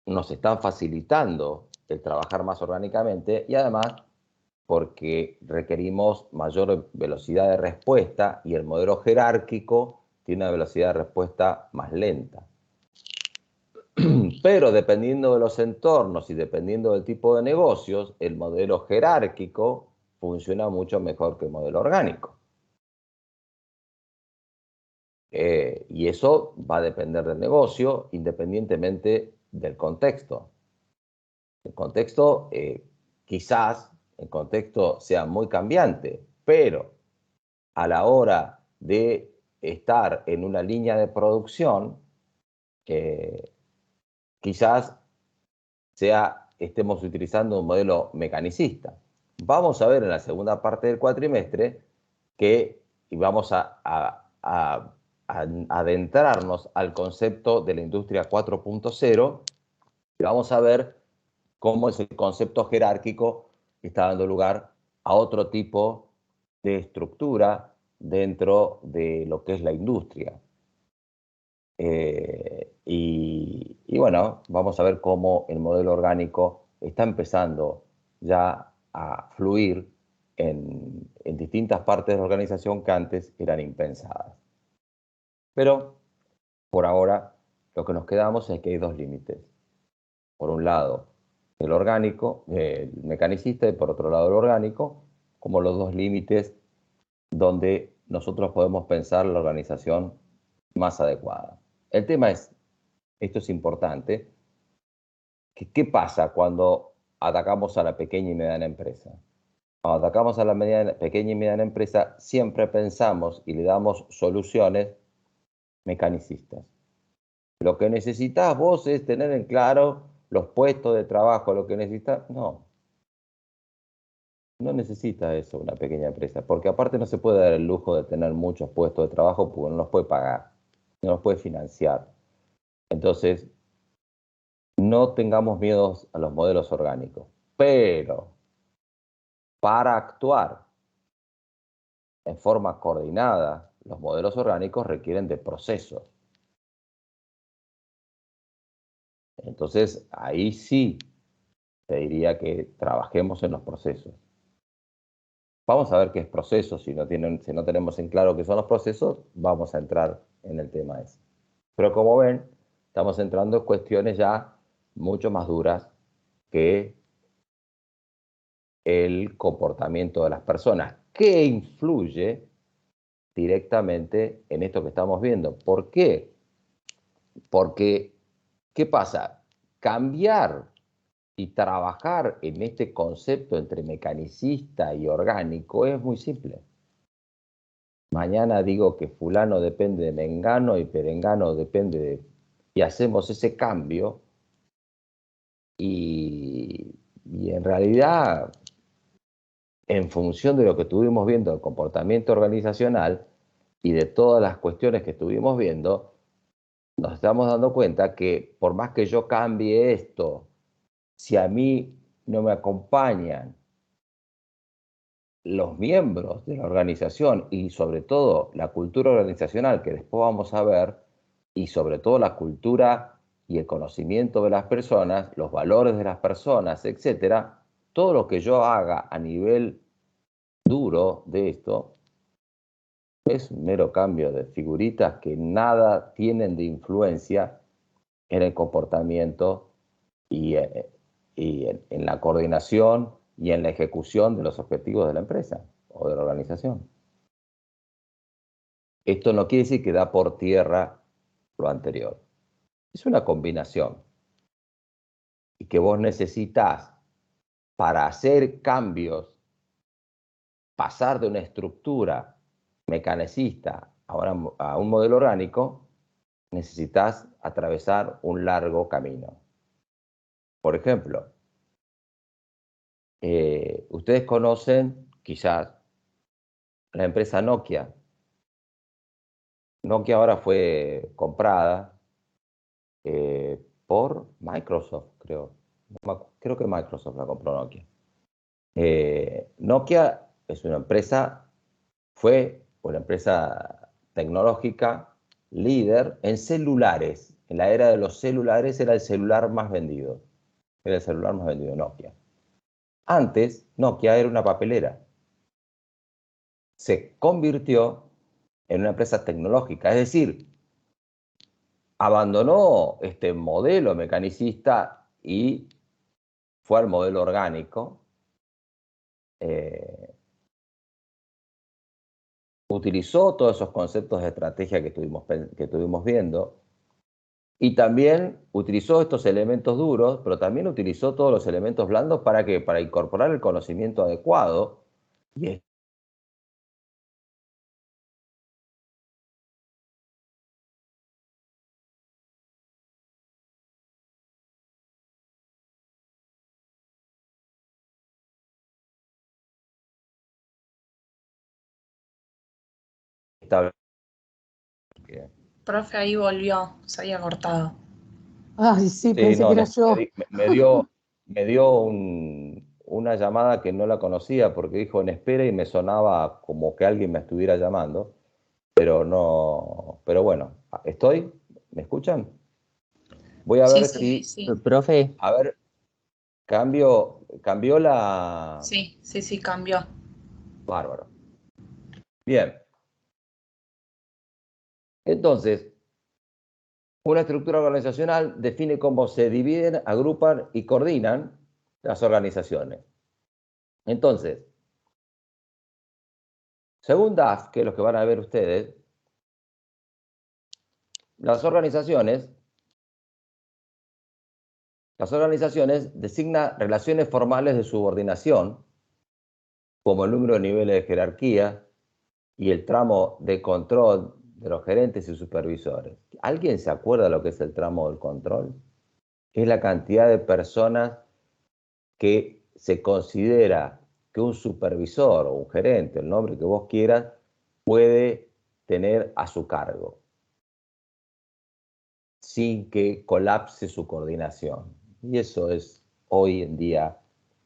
Speaker 1: nos están facilitando el trabajar más orgánicamente y además porque requerimos mayor velocidad de respuesta y el modelo jerárquico tiene una velocidad de respuesta más lenta. Pero dependiendo de los entornos y dependiendo del tipo de negocios, el modelo jerárquico funciona mucho mejor que el modelo orgánico. Y eso va a depender del negocio, independientemente del contexto. El contexto, quizás el contexto sea muy cambiante, pero a la hora de estar en una línea de producción, quizás estemos utilizando un modelo mecanicista. Vamos a ver en la segunda parte del cuatrimestre y vamos a adentrarnos al concepto de la industria 4.0 y vamos a ver cómo ese concepto jerárquico está dando lugar a otro tipo de estructura dentro de lo que es la industria. Y bueno, vamos a ver cómo el modelo orgánico está empezando ya a fluir en distintas partes de la organización que antes eran impensadas. Pero por ahora lo que nos quedamos es que hay dos límites. Por un lado, el orgánico, el mecanicista, y por otro lado el orgánico, como los dos límites donde nosotros podemos pensar la organización más adecuada. El tema es, esto es importante, ¿qué pasa cuando atacamos a la pequeña y mediana empresa? Cuando atacamos a la pequeña y mediana empresa, siempre pensamos y le damos soluciones mecanicistas. Lo que necesitas vos es tener en claro los puestos de trabajo, lo que necesitas, no necesita eso una pequeña empresa, porque aparte no se puede dar el lujo de tener muchos puestos de trabajo porque no los puede pagar, no los puede financiar. Entonces, no tengamos miedos a los modelos orgánicos, pero para actuar en forma coordinada, los modelos orgánicos requieren de procesos. Entonces, ahí sí te diría que trabajemos en los procesos. Vamos a ver qué es proceso. Si no tenemos en claro qué son los procesos, vamos a entrar en el tema ese. Pero como ven, estamos entrando en cuestiones ya mucho más duras que el comportamiento de las personas, que influye directamente en esto que estamos viendo. ¿Por qué? Porque, ¿qué pasa? Cambiar y trabajar en este concepto entre mecanicista y orgánico es muy simple. Mañana digo que fulano depende de mengano y perengano depende de... Y hacemos ese cambio y en realidad, en función de lo que estuvimos viendo del comportamiento organizacional y de todas las cuestiones que estuvimos viendo, nos estamos dando cuenta que por más que yo cambie esto, si a mí no me acompañan los miembros de la organización y sobre todo la cultura organizacional que después vamos a ver, y sobre todo la cultura y el conocimiento de las personas, los valores de las personas, etcétera, todo lo que yo haga a nivel duro de esto es un mero cambio de figuritas que nada tienen de influencia en el comportamiento y en la coordinación y en la ejecución de los objetivos de la empresa o de la organización. Esto no quiere decir que da por tierra lo anterior. Es una combinación. Y que vos necesitas, para hacer cambios, pasar de una estructura mecanicista a un modelo orgánico, necesitas atravesar un largo camino. Por ejemplo, ustedes conocen quizás la empresa Nokia. Nokia ahora fue comprada por Microsoft, creo. Creo que Microsoft la compró Nokia. Nokia es una empresa, fue una empresa tecnológica líder en celulares. En la era de los celulares era el celular más vendido. Era el celular más vendido, Nokia. Antes, Nokia era una papelera. Se convirtió en una empresa tecnológica, es decir, abandonó este modelo mecanicista y fue al modelo orgánico. Utilizó todos esos conceptos de estrategia que estuvimos viendo y también utilizó estos elementos duros, pero también utilizó todos los elementos blandos ¿para qué? Para incorporar el conocimiento adecuado y está
Speaker 3: Profe, ahí volvió, se había cortado.
Speaker 2: Ay, sí,
Speaker 1: Sí,
Speaker 2: pensé
Speaker 1: no,
Speaker 2: que era yo.
Speaker 1: me dio una llamada que no la conocía porque dijo en espera y me sonaba como que alguien me estuviera llamando, pero no, pero bueno, ¿estoy? ¿Me escuchan? Voy a
Speaker 3: Sí,
Speaker 1: ver
Speaker 3: sí,
Speaker 1: si,
Speaker 3: sí.
Speaker 4: Profe,
Speaker 1: a ver, cambió la...
Speaker 3: Sí, sí, sí, cambió.
Speaker 1: Bárbaro. Bien, entonces, una estructura organizacional define cómo se dividen, agrupan y coordinan las organizaciones. Entonces, según DAF, que es lo que van a ver ustedes, las organizaciones designan relaciones formales de subordinación, como el número de niveles de jerarquía y el tramo de control de los gerentes y supervisores. ¿Alguien se acuerda lo que es el tramo del control? Es la cantidad de personas que se considera que un supervisor o un gerente, el nombre que vos quieras, puede tener a su cargo, sin que colapse su coordinación. Y eso es hoy en día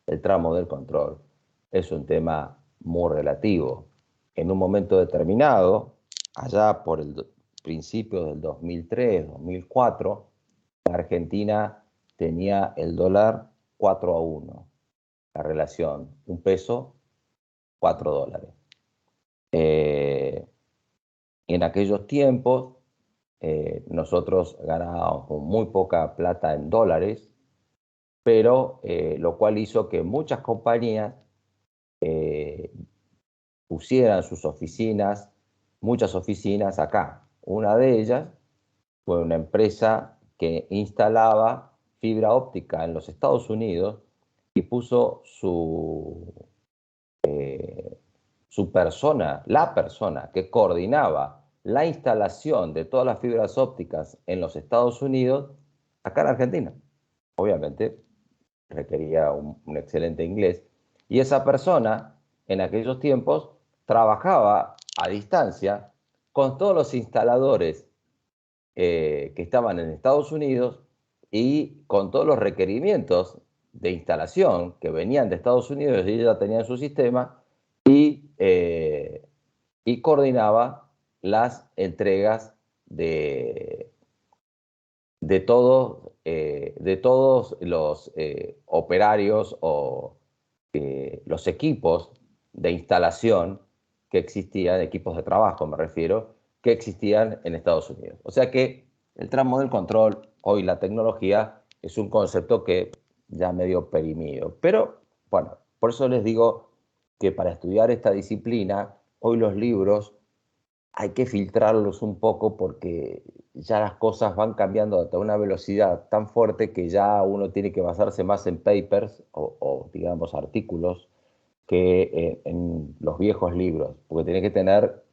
Speaker 1: el tramo del control. Es un tema muy relativo. En un momento determinado, allá por el principio del 2003, 2004, la Argentina tenía el dólar 4-1, la relación, un peso, 4 dólares. En aquellos tiempos, nosotros ganábamos muy poca plata en dólares, pero lo cual hizo que muchas compañías pusieran sus oficinas, muchas oficinas acá. Una de ellas fue una empresa que instalaba fibra óptica en los Estados Unidos y puso su persona, la persona que coordinaba la instalación de todas las fibras ópticas en los Estados Unidos, acá en Argentina. Obviamente requería un excelente inglés. Y esa persona, en aquellos tiempos, trabajaba a distancia con todos los instaladores que estaban en Estados Unidos y con todos los requerimientos de instalación que venían de Estados Unidos y ella tenía en su sistema y coordinaba las entregas de todos los operarios o los equipos de instalación que existían, equipos de trabajo me refiero, que existían en Estados Unidos. O sea que el tramo del control, hoy la tecnología, es un concepto que ya medio perimido. Pero bueno, por eso les digo que para estudiar esta disciplina, hoy los libros hay que filtrarlos un poco porque ya las cosas van cambiando a una velocidad tan fuerte que ya uno tiene que basarse más en papers o digamos, artículos que en los viejos libros, porque tiene que tener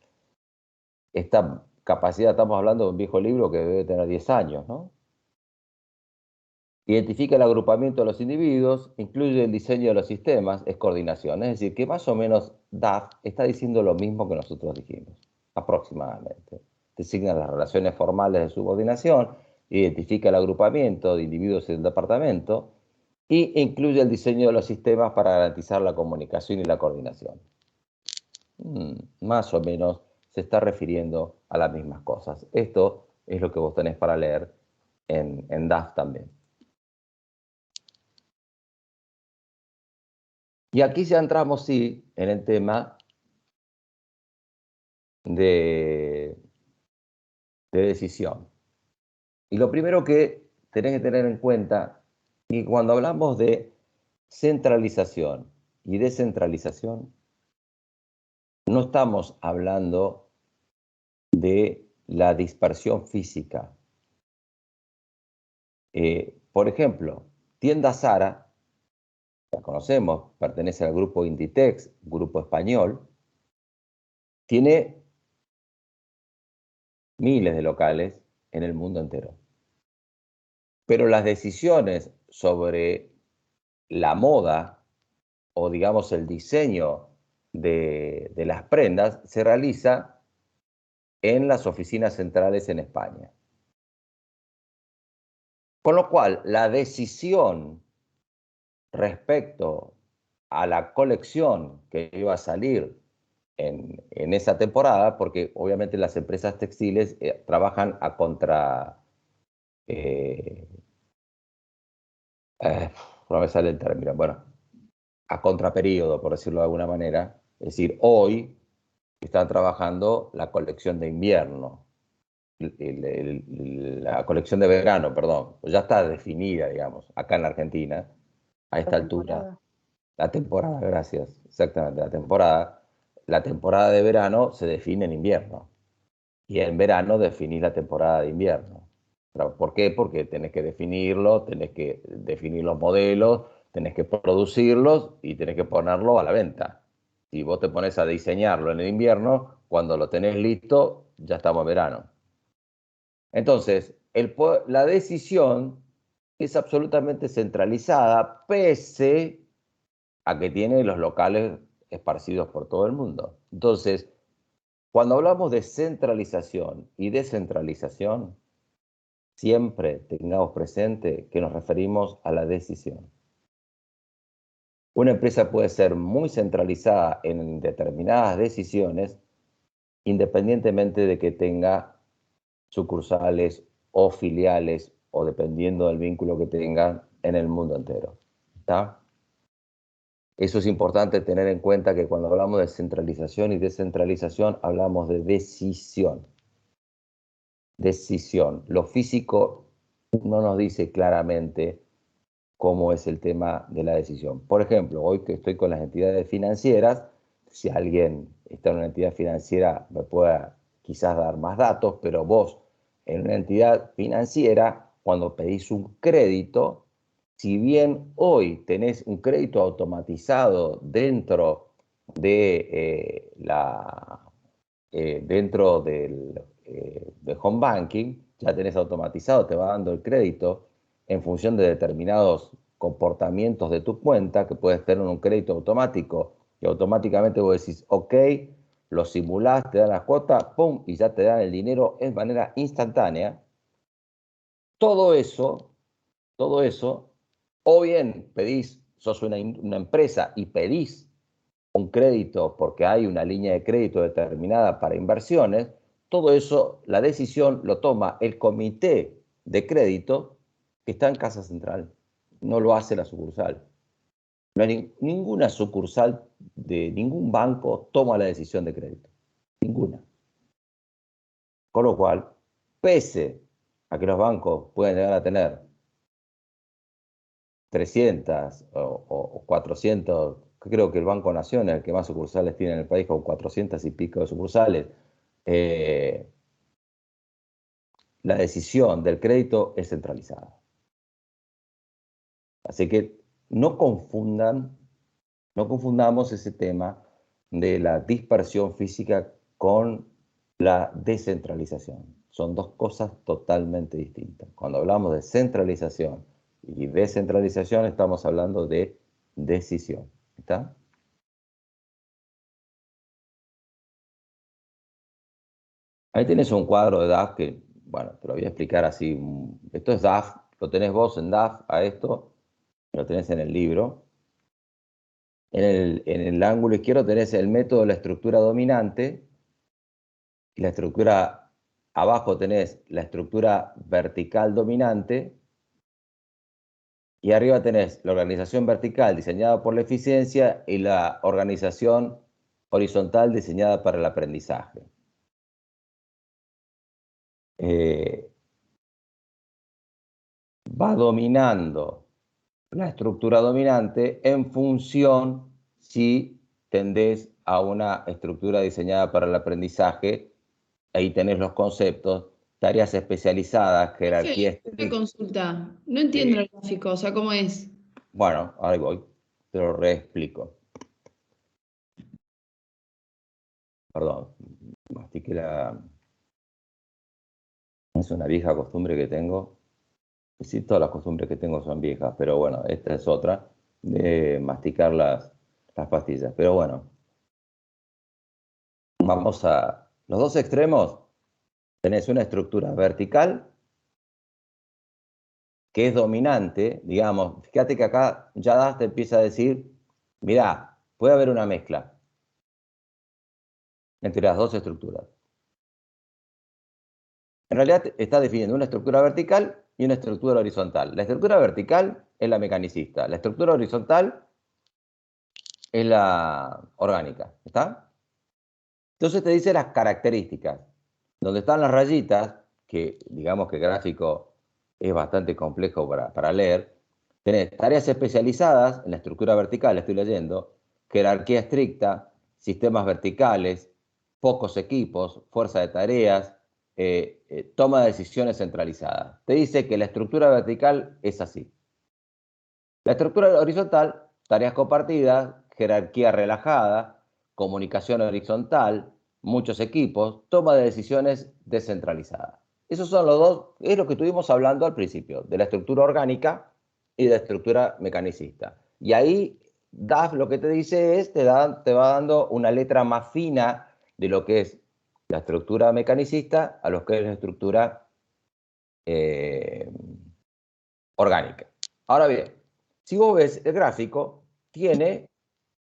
Speaker 1: esta capacidad. Estamos hablando de un viejo libro que debe tener 10 años, ¿no? Identifica el agrupamiento de los individuos, incluye el diseño de los sistemas, es coordinación. Es decir, que más o menos DAF está diciendo lo mismo que nosotros dijimos, aproximadamente. Designa las relaciones formales de subordinación, identifica el agrupamiento de individuos en el departamento y incluye el diseño de los sistemas para garantizar la comunicación y la coordinación. Más o menos se está refiriendo a las mismas cosas. Esto es lo que vos tenés para leer en DAF también. Y aquí ya entramos, sí, en el tema de decisión. Y lo primero que tenés que tener en cuenta es que cuando hablamos de centralización y descentralización, no estamos hablando de la dispersión física. Por ejemplo, Tienda Zara, la conocemos, pertenece al grupo Inditex, grupo español, tiene miles de locales en el mundo entero. Pero las decisiones sobre la moda o, digamos, el diseño de las prendas se realiza en las oficinas centrales en España. Con lo cual, la decisión respecto a la colección que iba a salir en esa temporada, porque obviamente las empresas textiles trabajan a contra... no me sale el término, bueno, a contraperíodo, por decirlo de alguna manera. Es decir, hoy están trabajando la colección de invierno, la colección de verano, perdón, pues ya está definida, digamos, acá en la Argentina, a esta altura. La temporada, gracias, exactamente, la temporada de verano se define en invierno y en verano definís la temporada de invierno. ¿Por qué? Porque tenés que definirlo, tenés que definir los modelos, tenés que producirlos y tenés que ponerlo a la venta. Si vos te pones a diseñarlo en el invierno, cuando lo tenés listo, ya estamos en verano. Entonces, la decisión es absolutamente centralizada, pese a que tiene los locales esparcidos por todo el mundo. Entonces, cuando hablamos de centralización y descentralización, siempre tengamos presente que nos referimos a la decisión. Una empresa puede ser muy centralizada en determinadas decisiones, independientemente de que tenga sucursales o filiales o dependiendo del vínculo que tenga en el mundo entero. ¿Está? Eso es importante tener en cuenta, que cuando hablamos de centralización y descentralización hablamos de decisión. Decisión. Lo físico no nos dice claramente cómo es el tema de la decisión. Por ejemplo, hoy que estoy con las entidades financieras, si alguien está en una entidad financiera me pueda quizás dar más datos, pero vos en una entidad financiera, cuando pedís un crédito, si bien hoy tenés un crédito automatizado dentro de dentro del home banking, ya tenés automatizado, te va dando el crédito en función de determinados comportamientos de tu cuenta, que puedes tener un crédito automático y automáticamente vos decís, ok, lo simulás, te dan la cuota, pum, y ya te dan el dinero de manera instantánea. Todo eso, o bien pedís, sos una empresa y pedís un crédito porque hay una línea de crédito determinada para inversiones, todo eso, la decisión lo toma el comité de crédito que está en Casa Central, no lo hace la sucursal. No hay ninguna sucursal de ningún banco toma la decisión de crédito, ninguna. Con lo cual, pese a que los bancos pueden llegar a tener 300 o 400, creo que el Banco Nación es el que más sucursales tiene en el país, con 400 y pico de sucursales, la decisión del crédito es centralizada. Así que no confundamos ese tema de la dispersión física con la descentralización. Son dos cosas totalmente distintas. Cuando hablamos de centralización y descentralización, estamos hablando de decisión. ¿Está? Ahí tenés un cuadro de DAF que, bueno, te lo voy a explicar así. Esto es DAF, lo tenés vos en DAF a esto, lo tenés en el libro. En el ángulo izquierdo tenés el método de la estructura dominante. Y la estructura, abajo tenés la estructura vertical dominante. Y arriba tenés la organización vertical diseñada por la eficiencia y la organización horizontal diseñada para el aprendizaje. Va dominando la estructura dominante en función si tendés a una estructura diseñada para el aprendizaje. Ahí tenés los conceptos, tareas especializadas, jerarquías.
Speaker 2: Una consulta. No entiendo el gráfico, o sea, ¿cómo es?
Speaker 1: Bueno, ahí voy, te lo reexplico. Perdón, mastiqué la... Es una vieja costumbre que tengo. Sí, todas las costumbres que tengo son viejas, pero bueno, esta es otra, de masticar las pastillas. Pero bueno, vamos a... Los dos extremos tenés una estructura vertical que es dominante, digamos, fíjate que acá ya te empieza a decir, mirá, puede haber una mezcla entre las dos estructuras. En realidad está definiendo una estructura vertical y una estructura horizontal. La estructura vertical es la mecanicista, la estructura horizontal es la orgánica, ¿está? Entonces te dice las características, donde están las rayitas, que digamos que el gráfico es bastante complejo para leer. Tenés tareas especializadas en la estructura vertical, estoy leyendo, jerarquía estricta, sistemas verticales, pocos equipos, fuerza de tareas, toma de decisiones centralizada. Te dice que la estructura vertical es así. La estructura horizontal, tareas compartidas, jerarquía relajada, comunicación horizontal, muchos equipos, toma de decisiones descentralizada. Esos son los dos, es lo que estuvimos hablando al principio, de la estructura orgánica y de la estructura mecanicista. Y ahí DAF lo que te dice es, te va dando una letra más fina de lo que es la estructura mecanicista a lo que es la estructura orgánica. Ahora bien, si vos ves el gráfico, tiene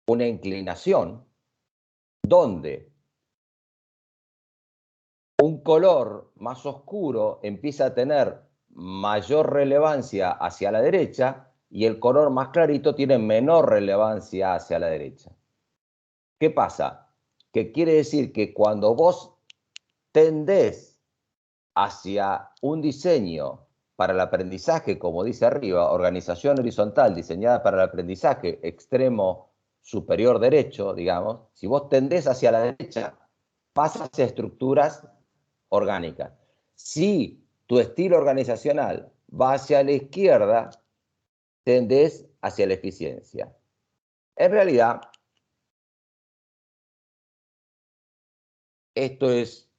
Speaker 1: una inclinación donde un color más oscuro empieza a tener mayor relevancia hacia la derecha y el color más clarito tiene menor relevancia hacia la derecha. ¿Qué pasa? Que quiere decir que cuando vos tendés hacia un diseño para el aprendizaje, como dice arriba, organización horizontal diseñada para el aprendizaje extremo superior derecho, digamos, si vos tendés hacia la derecha, pasas hacia estructuras orgánicas. Si tu estilo organizacional va hacia la izquierda, tendés hacia la eficiencia. En realidad, esto es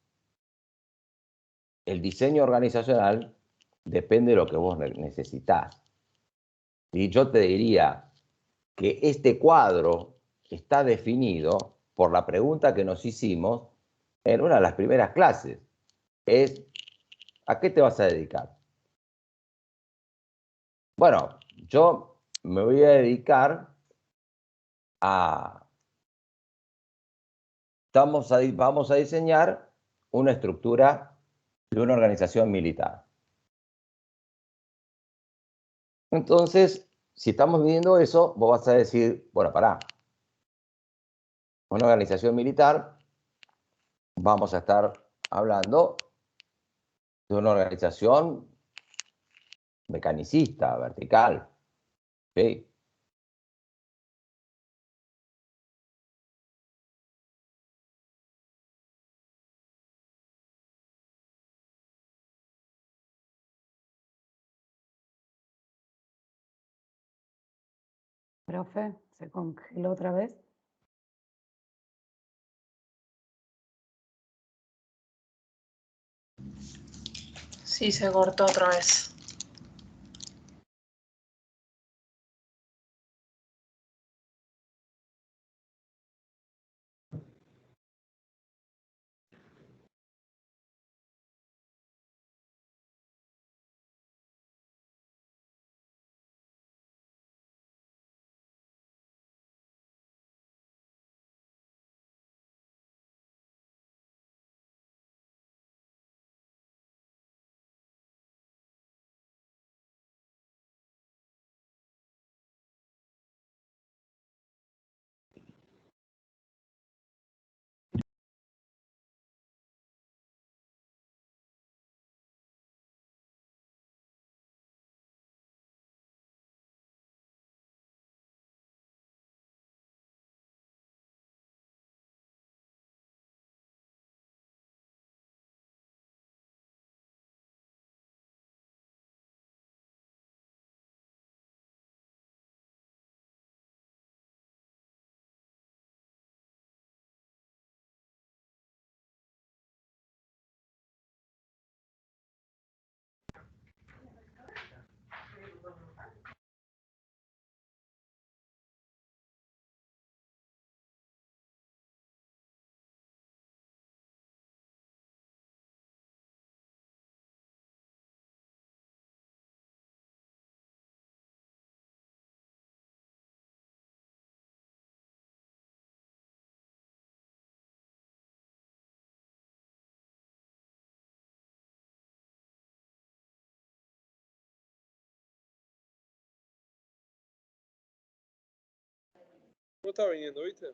Speaker 1: el diseño organizacional, depende de lo que vos necesitás. Y yo te diría que este cuadro está definido por la pregunta que nos hicimos en una de las primeras clases. Es, ¿a qué te vas a dedicar? Bueno, yo me voy a dedicar a... Vamos a diseñar una estructura de una organización militar. Entonces, si estamos midiendo eso, vos vas a decir, bueno, pará, una organización militar, vamos a estar hablando de una organización mecanicista, vertical, ¿ok?
Speaker 4: Profe, se congeló otra vez.
Speaker 3: Sí, se cortó otra vez.
Speaker 5: No está viniendo, ¿viste?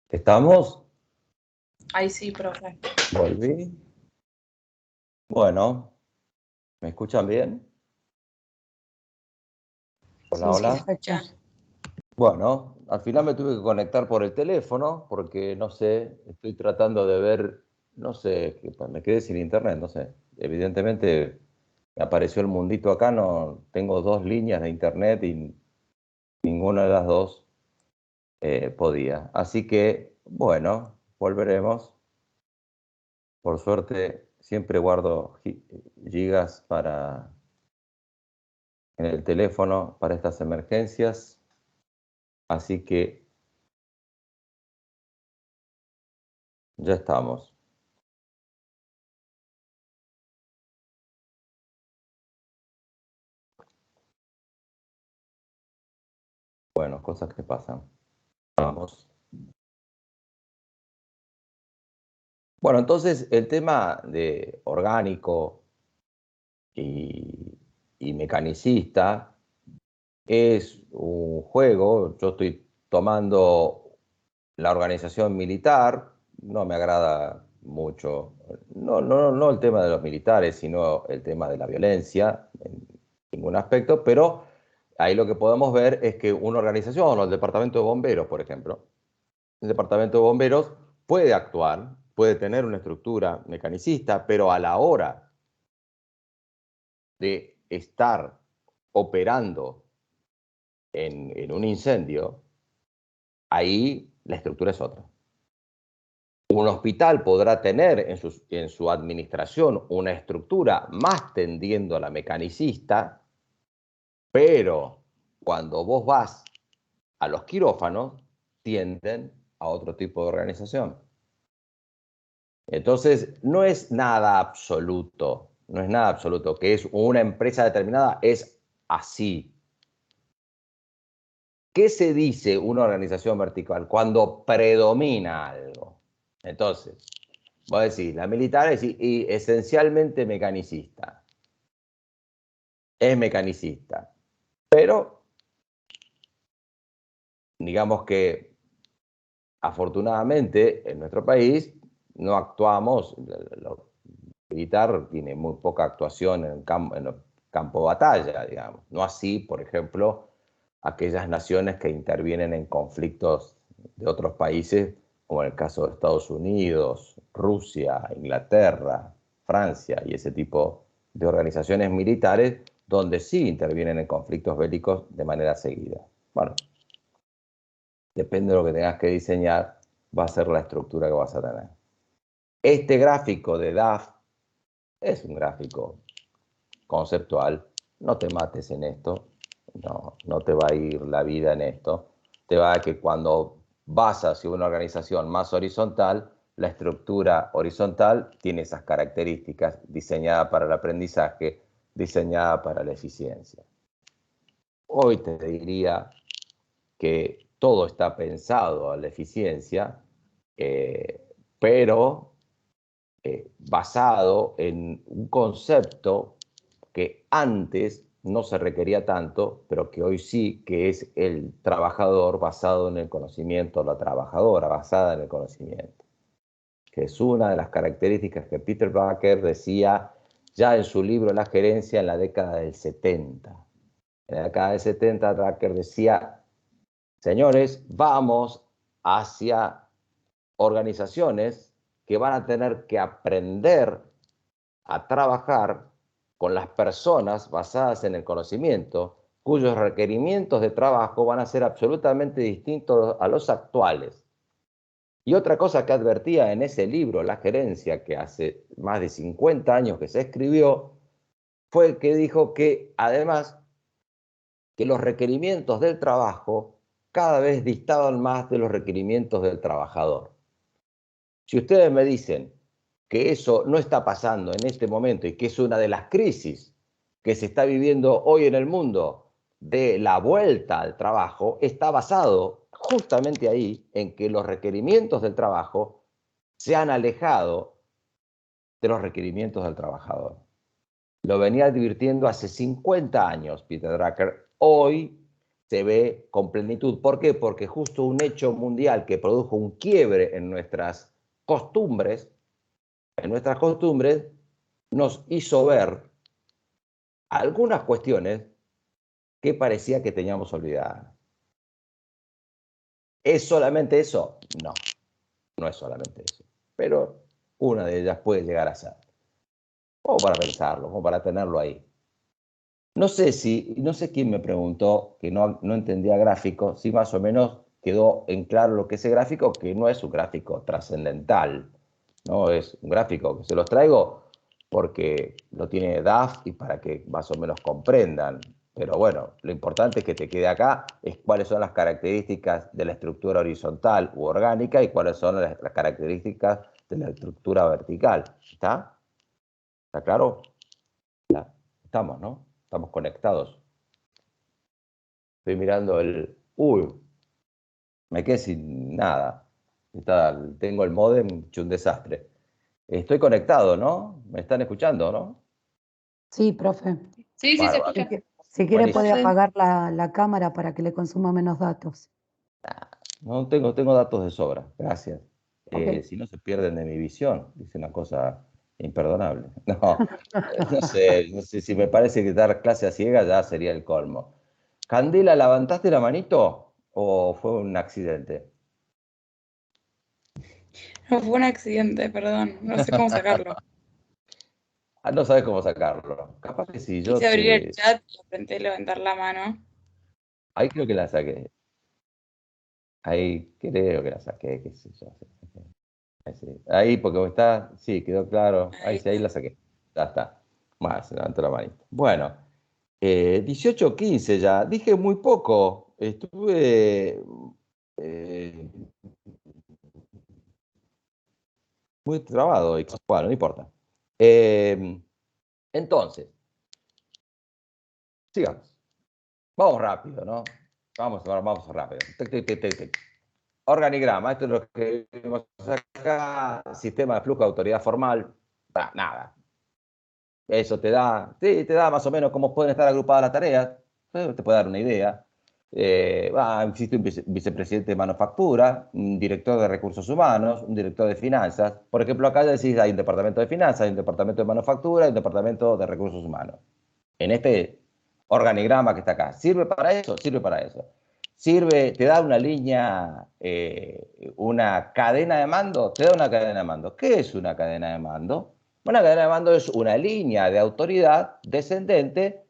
Speaker 1: ¿Estamos?
Speaker 3: Ahí sí, profe.
Speaker 1: Volví. Bueno, ¿me escuchan bien? Hola,
Speaker 4: Sí, se
Speaker 1: hola.
Speaker 4: escucha.
Speaker 1: Bueno, al final me tuve que conectar por el teléfono porque no sé, estoy tratando de ver, no sé, me quedé sin internet, no sé. Evidentemente me apareció el mundito acá, no tengo 2 líneas de internet y ninguna de las dos podía. Así que, bueno, volveremos. Por suerte, siempre guardo gigas en el teléfono para estas emergencias. Así que ya estamos. Bueno, cosas que pasan. Vamos. Bueno, entonces el tema de orgánico y mecanicista es un juego. Yo estoy tomando la organización militar, no me agrada mucho, no el tema de los militares, sino el tema de la violencia en ningún aspecto, pero ahí lo que podemos ver es que una organización, o el departamento de bomberos, por ejemplo, el departamento de bomberos puede actuar, puede tener una estructura mecanicista, pero a la hora de estar operando en un incendio, ahí la estructura es otra. Un hospital podrá tener en su administración una estructura más tendiendo a la mecanicista, pero cuando vos vas a los quirófanos, tienden a otro tipo de organización. Entonces, no es nada absoluto, no es nada absoluto, que es una empresa determinada, es así. ¿Qué se dice una organización vertical? Cuando predomina algo. Entonces, vos decís, la militar es y esencialmente mecanicista. Es mecanicista. Pero, digamos que afortunadamente en nuestro país no actuamos, lo militar tiene muy poca actuación en el campo de batalla, digamos. No así, por ejemplo, aquellas naciones que intervienen en conflictos de otros países, como en el caso de Estados Unidos, Rusia, Inglaterra, Francia y ese tipo de organizaciones militares, donde sí intervienen en conflictos bélicos de manera seguida. Bueno, depende de lo que tengas que diseñar, va a ser la estructura que vas a tener. Este gráfico de DAF es un gráfico conceptual. No te mates en esto. No te va a ir la vida en esto. Te va a que cuando vas hacia una organización más horizontal, la estructura horizontal tiene esas características, diseñada para el aprendizaje, diseñada para la eficiencia. Hoy te diría que todo está pensado a la eficiencia, pero basado en un concepto que antes no se requería tanto, pero que hoy sí, que es el trabajador basado en el conocimiento, la trabajadora basada en el conocimiento, que es una de las características que Peter Drucker decía ya en su libro La gerencia en la década del 70. En la década del 70, Drucker decía, señores, vamos hacia organizaciones que van a tener que aprender a trabajar con las personas basadas en el conocimiento, cuyos requerimientos de trabajo van a ser absolutamente distintos a los actuales. Y otra cosa que advertía en ese libro, La gerencia, que hace más de 50 años que se escribió, fue que dijo que además que los requerimientos del trabajo cada vez distaban más de los requerimientos del trabajador. Si ustedes me dicen que eso no está pasando en este momento y que es una de las crisis que se está viviendo hoy en el mundo de la vuelta al trabajo, está basado justamente ahí en que los requerimientos del trabajo se han alejado de los requerimientos del trabajador. Lo venía advirtiendo hace 50 años Peter Drucker. Hoy se ve con plenitud. ¿Por qué? Porque justo un hecho mundial que produjo un quiebre en nuestras costumbres, nos hizo ver algunas cuestiones que parecía que teníamos olvidadas. ¿Es solamente eso? No, no es solamente eso. Pero una de ellas puede llegar a ser. Como para pensarlo, como para tenerlo ahí. No sé quién me preguntó que no entendía gráfico, si más o menos quedó en claro lo que es ese gráfico, que no es un gráfico trascendental, no es un gráfico que se los traigo porque lo tiene DAF y para que más o menos comprendan. Pero bueno, lo importante es que te quede acá, es cuáles son las características de la estructura horizontal u orgánica y cuáles son las características de la estructura vertical. ¿Está? ¿Está claro? Ya. Estamos, ¿no? Estamos conectados. Estoy mirando el... Uy, me quedé sin nada. Tengo el módem hecho un desastre. Estoy conectado, ¿no? ¿Me están escuchando, no?
Speaker 4: Sí, profe.
Speaker 3: Sí, sí, se
Speaker 1: Bárbaro.
Speaker 3: escucha.
Speaker 4: Si quiere
Speaker 1: Buenísimo.
Speaker 4: puede apagar la cámara para que le consuma menos datos.
Speaker 1: No tengo datos de sobra, gracias.
Speaker 4: Ok.
Speaker 1: Si no se pierden de mi visión, dice una cosa imperdonable. No, no sé, si me parece que dar clase a ciegas ya sería el colmo. Candela, ¿levantaste la manito o fue un accidente?
Speaker 3: No, fue un accidente, perdón. No sé cómo sacarlo.
Speaker 1: Ah, no sabes cómo sacarlo. Capaz que si yo
Speaker 3: Quise abrir el
Speaker 1: te...
Speaker 3: chat y intenté levantar la mano.
Speaker 1: Ahí creo que la saqué. Ahí creo que la saqué, qué sé yo. Ahí, sí. Ahí, porque me está... Sí, quedó claro. Ahí sí, ahí la saqué. Ya está. Más, se levantó la manita. Bueno, 18:15 ya. Dije muy poco. Estuve muy trabado. Bueno, no importa. Entonces, sigamos. Vamos rápido, ¿no? Vamos rápido. Tic, tic, tic, tic, tic. Organigrama, esto es lo que vimos acá. Sistema de flujo de autoridad formal. Nada. Eso te da, sí, te da más o menos cómo pueden estar agrupadas las tareas. Te puede dar una idea. Existe un vicepresidente de manufactura, un director de recursos humanos, un director de finanzas. Por ejemplo, acá ya decís, hay un departamento de finanzas, hay un departamento de manufactura, hay un departamento de recursos humanos. En este organigrama que está acá. ¿Sirve para eso? Sirve para eso. Sirve, te da una línea, una cadena de mando, te da una cadena de mando. ¿Qué es una cadena de mando? Una cadena de mando es una línea de autoridad descendente.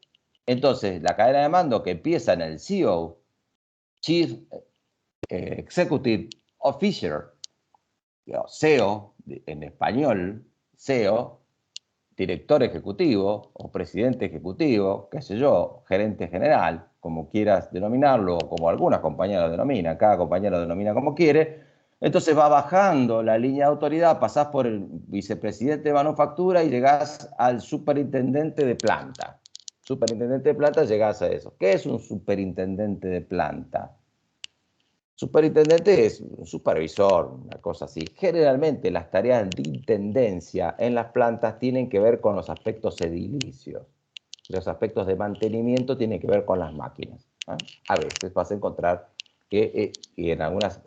Speaker 1: Entonces, la cadena de mando que empieza en el CEO, Chief Executive Officer, CEO, en español, CEO, director ejecutivo o presidente ejecutivo, qué sé yo, gerente general, como quieras denominarlo, o como algunas compañías lo denominan, cada compañía lo denomina como quiere. Entonces va bajando la línea de autoridad, pasás por el vicepresidente de manufactura y llegás al superintendente de planta. Superintendente de planta, llegás a eso. ¿Qué es un superintendente de planta? Superintendente es un supervisor, una cosa así. Generalmente las tareas de intendencia en las plantas tienen que ver con los aspectos edilicios. Los aspectos de mantenimiento tienen que ver con las máquinas. A veces vas a encontrar que y en algunas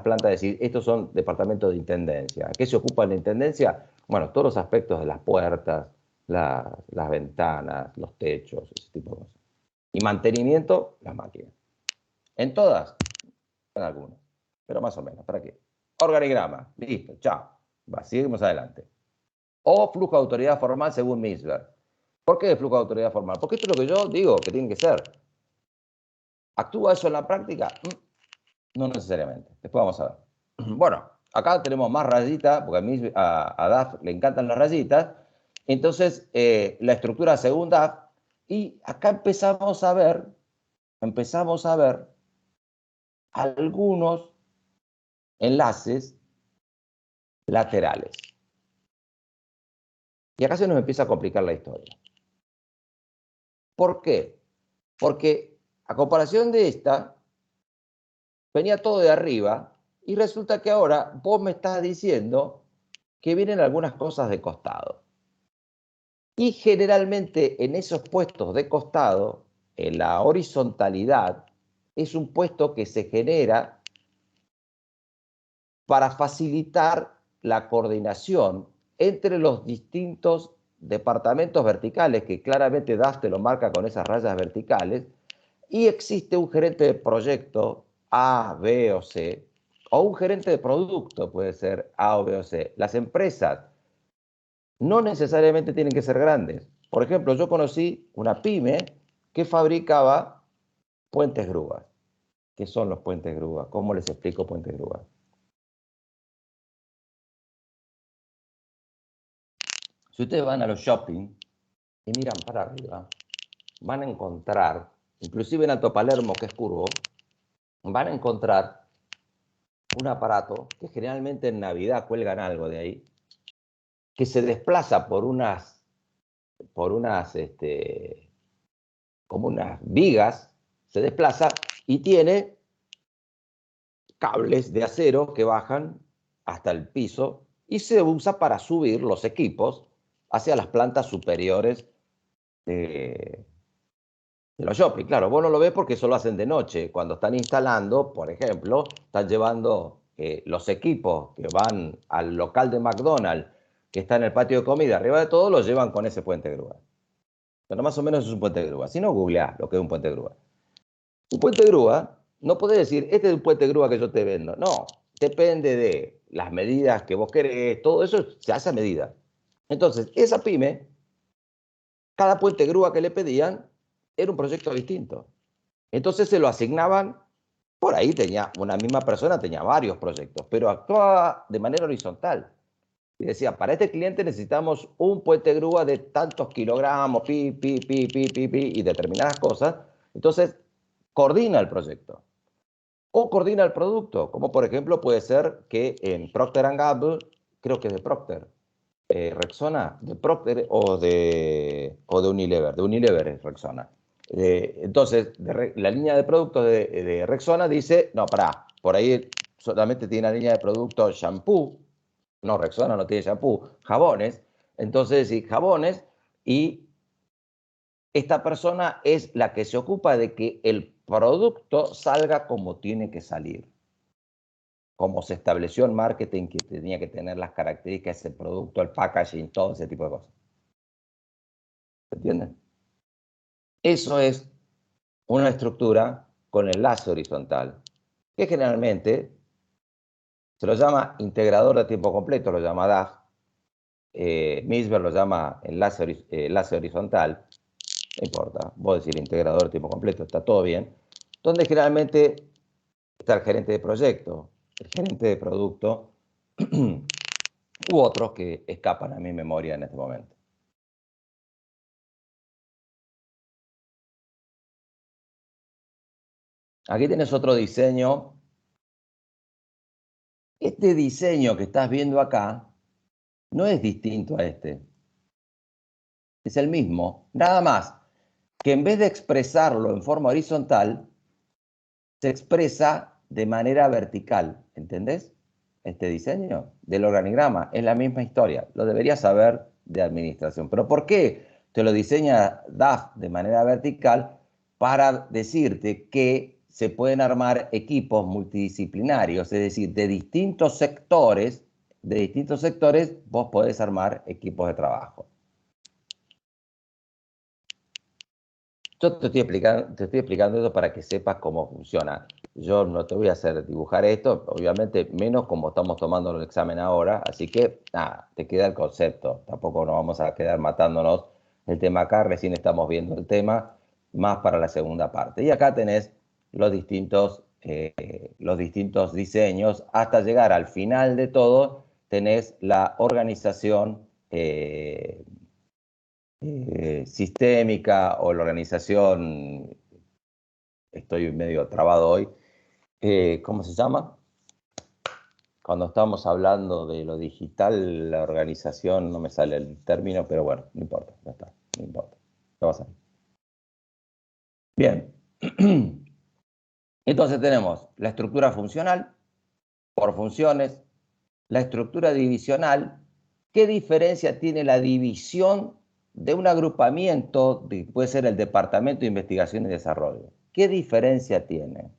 Speaker 1: plantas decir, estos son departamentos de intendencia. ¿A qué se ocupa la intendencia? Bueno, todos los aspectos de las puertas, las ventanas, los techos, ese tipo de cosas. Y mantenimiento, las máquinas. En todas, en algunas, pero más o menos. ¿Para qué? Organigrama, listo, chao. Va, seguimos adelante. O flujo de autoridad formal según Misler. ¿Por qué flujo de autoridad formal? Porque esto es lo que yo digo que tiene que ser. ¿Actúa eso en la práctica? No necesariamente. Después vamos a ver. Bueno, acá tenemos más rayitas, porque a DAF le encantan las rayitas. Entonces, la estructura según DAF. Y acá empezamos a ver algunos enlaces laterales. Y acá se nos empieza a complicar la historia. ¿Por qué? Porque a comparación de esta, venía todo de arriba y resulta que ahora vos me estás diciendo que vienen algunas cosas de costado. Y generalmente en esos puestos de costado, en la horizontalidad, es un puesto que se genera para facilitar la coordinación entre los distintos departamentos verticales, que claramente DAF te lo marca con esas rayas verticales, y existe un gerente de proyecto A, B o C, o un gerente de producto puede ser A o B o C. Las empresas no necesariamente tienen que ser grandes. Por ejemplo, yo conocí una pyme que fabricaba puentes grúas. ¿Qué son los puentes grúas? ¿Cómo les explico puentes grúas? Si ustedes van a los shopping y miran para arriba, van a encontrar, inclusive en Alto Palermo, que es curvo, van a encontrar un aparato que generalmente en Navidad cuelgan algo de ahí, que se desplaza por unas como unas vigas, se desplaza y tiene cables de acero que bajan hasta el piso y se usa para subir los equipos hacia las plantas superiores de los shopping. Claro, vos no lo ves porque eso lo hacen de noche. Cuando están instalando, por ejemplo, están llevando los equipos que van al local de McDonald's, que está en el patio de comida, arriba de todo, los llevan con ese puente de grúa. Pero más o menos es un puente de grúa. Si no, googleá lo que es un puente de grúa. Un puente de grúa, no podés decir, este es un puente de grúa que yo te vendo. No, depende de las medidas que vos querés, todo eso se hace a medida. Entonces, esa pyme, cada puente de grúa que le pedían, era un proyecto distinto. Entonces se lo asignaban, por ahí tenía, una misma persona tenía varios proyectos, pero actuaba de manera horizontal. Y decía, para este cliente necesitamos un puente de grúa de tantos kilogramos, y determinadas cosas. Entonces, coordina el proyecto. O coordina el producto, como por ejemplo puede ser que en Procter & Gamble, creo que es de Procter, Rexona, de Procter o de Unilever es Rexona. Entonces, la línea de productos de Rexona dice, no, pará, por ahí solamente tiene la línea de productos shampoo, no, Rexona no tiene shampoo, jabones, entonces sí, jabones, y esta persona es la que se ocupa de que el producto salga como tiene que salir, como se estableció en marketing que tenía que tener las características del producto, el packaging, todo ese tipo de cosas. ¿Se entiende? Eso es una estructura con enlace horizontal, que generalmente se lo llama integrador de tiempo completo, lo llama DAF, Misber lo llama enlace horizontal, no importa, vos decís integrador de tiempo completo, está todo bien, donde generalmente está el gerente de proyecto, el gerente de producto u otros que escapan a mi memoria en este momento. Aquí tienes otro diseño. Este diseño que estás viendo acá no es distinto a este. Es el mismo. Nada más que en vez de expresarlo en forma horizontal, se expresa de manera vertical. ¿Entendés? Este diseño del organigrama es la misma historia. Lo deberías saber de administración. ¿Pero por qué te lo diseña DAF de manera vertical? Para decirte que se pueden armar equipos multidisciplinarios, es decir, de distintos sectores vos podés armar equipos de trabajo. Yo te estoy explicando esto para que sepas cómo funciona. Yo no te voy a hacer dibujar esto, obviamente menos como estamos tomando el examen ahora, así que nada, te queda el concepto. Tampoco nos vamos a quedar matándonos el tema acá, recién estamos viendo el tema, más para la segunda parte. Y acá tenés los distintos diseños, hasta llegar al final de todo, tenés la organización sistémica o la organización, estoy medio trabado hoy, ¿cómo se llama? Cuando estamos hablando de lo digital, la organización, no me sale el término, pero bueno, no importa, ya está, no importa, lo vas a ver. Bien, entonces tenemos la estructura funcional, por funciones, la estructura divisional. ¿Qué diferencia tiene la división de un agrupamiento, puede ser el Departamento de Investigación y Desarrollo? ¿Qué diferencia tiene?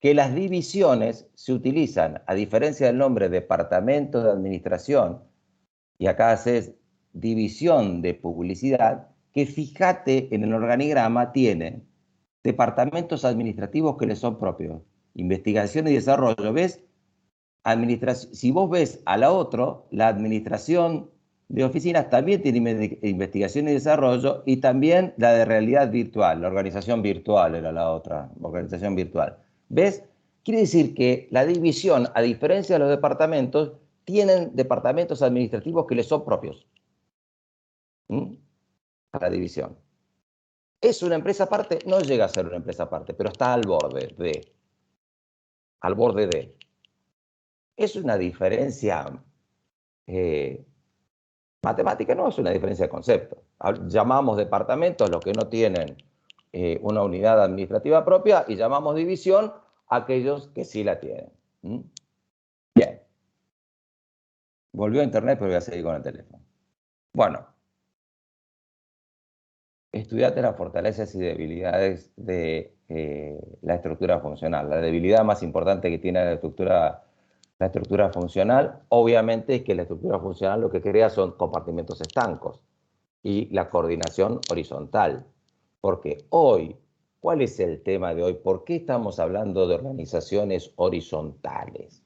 Speaker 1: Que las divisiones se utilizan, a diferencia del nombre Departamento de Administración, y acá haces división de publicidad, que fíjate en el organigrama tienen departamentos administrativos que les son propios. Investigación y Desarrollo, ¿ves? Si vos ves a la otra, la administración de oficinas también tiene investigación y desarrollo, y también la de realidad virtual, la organización virtual era la otra, organización virtual. ¿Ves? Quiere decir que la división, a diferencia de los departamentos, tienen departamentos administrativos que les son propios. A la división. ¿Es una empresa aparte? No llega a ser una empresa aparte, pero está al borde de. Al borde de. Es una diferencia matemática, no es una diferencia de concepto. Llamamos departamentos los que no tienen una unidad administrativa propia y llamamos división a aquellos que sí la tienen. Bien. Volvió a internet, pero voy a seguir con el teléfono. Bueno. Estudiate las fortalezas y debilidades de la estructura funcional. La debilidad más importante que tiene la estructura funcional, obviamente, es que la estructura funcional lo que crea son compartimentos estancos y la coordinación horizontal. Porque hoy, ¿cuál es el tema de hoy? ¿Por qué estamos hablando de organizaciones horizontales?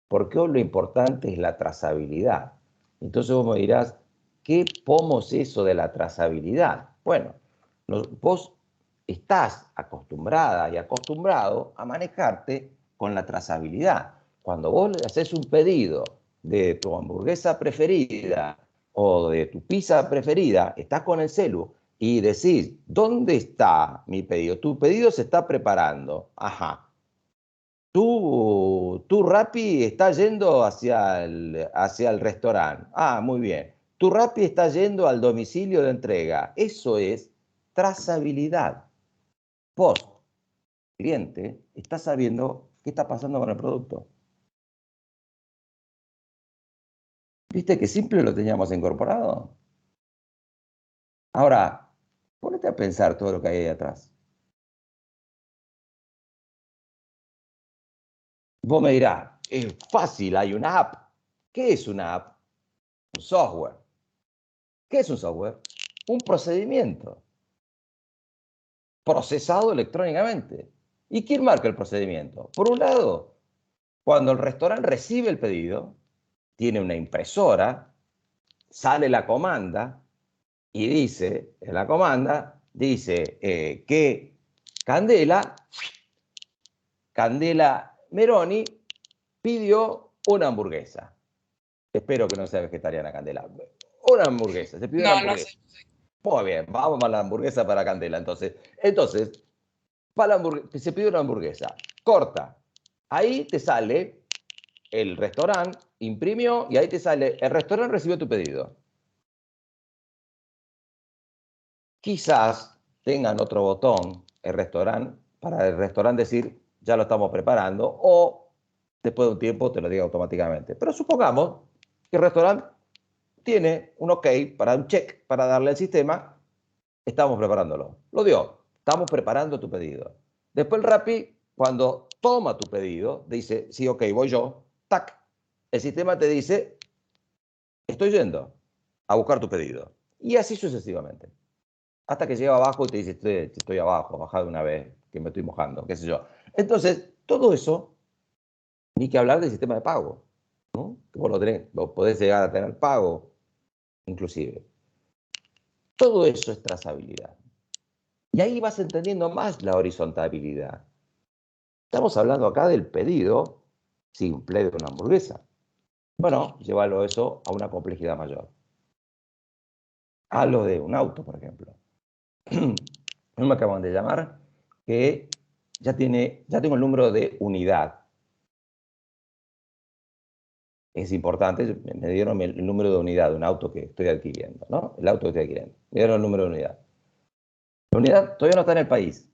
Speaker 1: Porque hoy lo importante es la trazabilidad. Entonces vos me dirás, ¿qué pomo es eso de la trazabilidad? Bueno, vos estás acostumbrada y acostumbrado a manejarte con la trazabilidad. Cuando vos le haces un pedido de tu hamburguesa preferida o de tu pizza preferida, estás con el celu y decís, ¿dónde está mi pedido? Tu pedido se está preparando. Ajá. Tu Rappi está yendo hacia el restaurante. Ah, muy bien. Tu Rappi está yendo al domicilio de entrega. Eso es trazabilidad. Vos, cliente, estás sabiendo qué está pasando con el producto. ¿Viste que simple lo teníamos incorporado? Ahora, ponete a pensar todo lo que hay ahí atrás. Vos me dirás, es fácil, hay una app. ¿Qué es una app? Un software. ¿Qué es un software? Un procedimiento procesado electrónicamente. ¿Y quién marca el procedimiento? Por un lado, cuando el restaurante recibe el pedido, tiene una impresora, sale la comanda y dice, en la comanda, dice que Candela Meroni pidió una hamburguesa. Espero que no sea vegetariana, Candela. Una hamburguesa. Se pidió una
Speaker 3: No, no
Speaker 1: hamburguesa.
Speaker 3: sé.
Speaker 1: Muy bien, vamos a la hamburguesa para Candela. Entonces para se pidió una hamburguesa. Corta. Ahí te sale el restaurante, imprimió, y ahí te sale, el restaurante recibió tu pedido. Quizás tengan otro botón, el restaurante, para el restaurante decir, ya lo estamos preparando, o después de un tiempo te lo diga automáticamente. Pero supongamos que el restaurante tiene un OK para un check, para darle al sistema, estamos preparándolo. Lo dio, estamos preparando tu pedido. Después el Rappi, cuando toma tu pedido, dice, sí, OK, voy yo, tac, el sistema te dice, estoy yendo a buscar tu pedido. Y así sucesivamente. Hasta que llega abajo y te dice, estoy abajo, bajá de una vez, que me estoy mojando, qué sé yo. Entonces, todo eso, ni que hablar del sistema de pago, ¿no? Que vos lo podés llegar a tener pago, inclusive. Todo eso es trazabilidad. Y ahí vas entendiendo más la horizontalidad. Estamos hablando acá del pedido simple de una hamburguesa. Bueno, llévalo eso a una complejidad mayor. A lo de un auto, por ejemplo. No me acaban de llamar que ya tengo el número de unidad. Es importante, me dieron el número de unidad de un auto que estoy adquiriendo, ¿no? El auto que estoy adquiriendo. Me dieron el número de unidad. La unidad todavía no está en el país.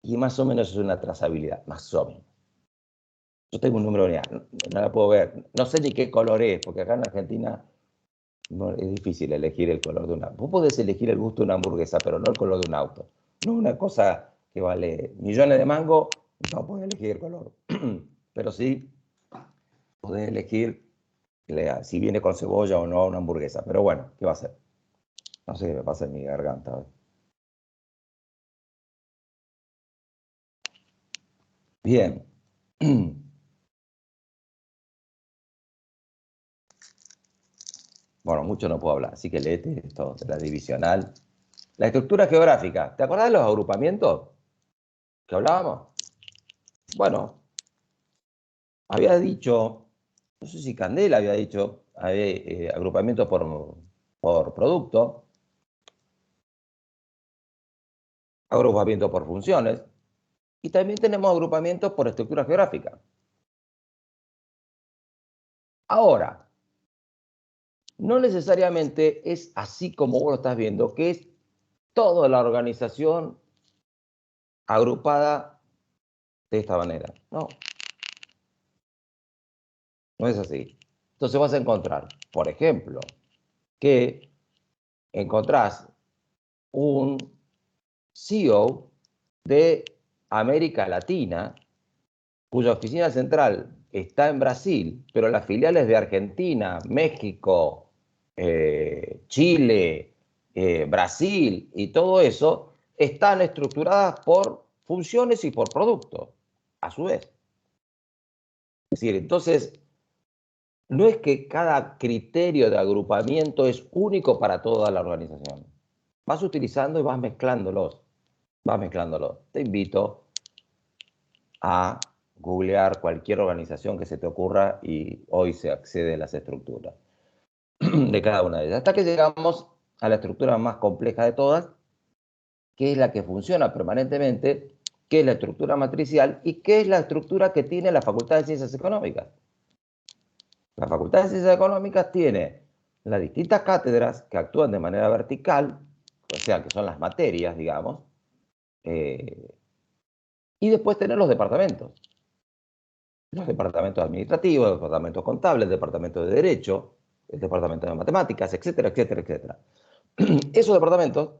Speaker 1: Y más o menos es una trazabilidad, más o menos. Yo tengo un número de unidad, no la puedo ver. No sé ni qué color es, porque acá en Argentina no, es difícil elegir el color de una. Vos podés elegir el gusto de una hamburguesa, pero no el color de un auto. No es una cosa que vale millones de mangos, no podés elegir el color. Pero sí podés elegir si viene con cebolla o no una hamburguesa. Pero bueno, ¿qué va a hacer? No sé qué me pasa en mi garganta. Bien. Bueno, mucho no puedo hablar, así que léete esto de la divisional. La estructura geográfica. ¿Te acordás de los agrupamientos que hablábamos? Bueno, había dicho, no sé si Candela había dicho, agrupamiento por producto, agrupamiento por funciones, y también tenemos agrupamientos por estructura geográfica. Ahora, no necesariamente es así como vos lo estás viendo, que es toda la organización agrupada de esta manera. No, no es así. Entonces vas a encontrar, por ejemplo, que encontrás un CEO de América Latina, cuya oficina central está en Brasil, pero las filiales de Argentina, México, Chile, Brasil y todo eso están estructuradas por funciones y por productos, a su vez. Es decir, entonces, no es que cada criterio de agrupamiento es único para toda la organización. Vas utilizando y vas mezclándolos. Vas mezclándolos. Te invito a googlear cualquier organización que se te ocurra y hoy se accede a las estructuras de cada una de ellas. Hasta que llegamos a la estructura más compleja de todas, que es la que funciona permanentemente, que es la estructura matricial y que es la estructura que tiene la Facultad de Ciencias Económicas. La Facultad de Ciencias Económicas tiene las distintas cátedras que actúan de manera vertical, o sea, que son las materias, digamos, y después tener los departamentos. Los departamentos administrativos, los departamentos contables, el departamento de Derecho, el departamento de Matemáticas, etcétera, etcétera, etcétera. Esos departamentos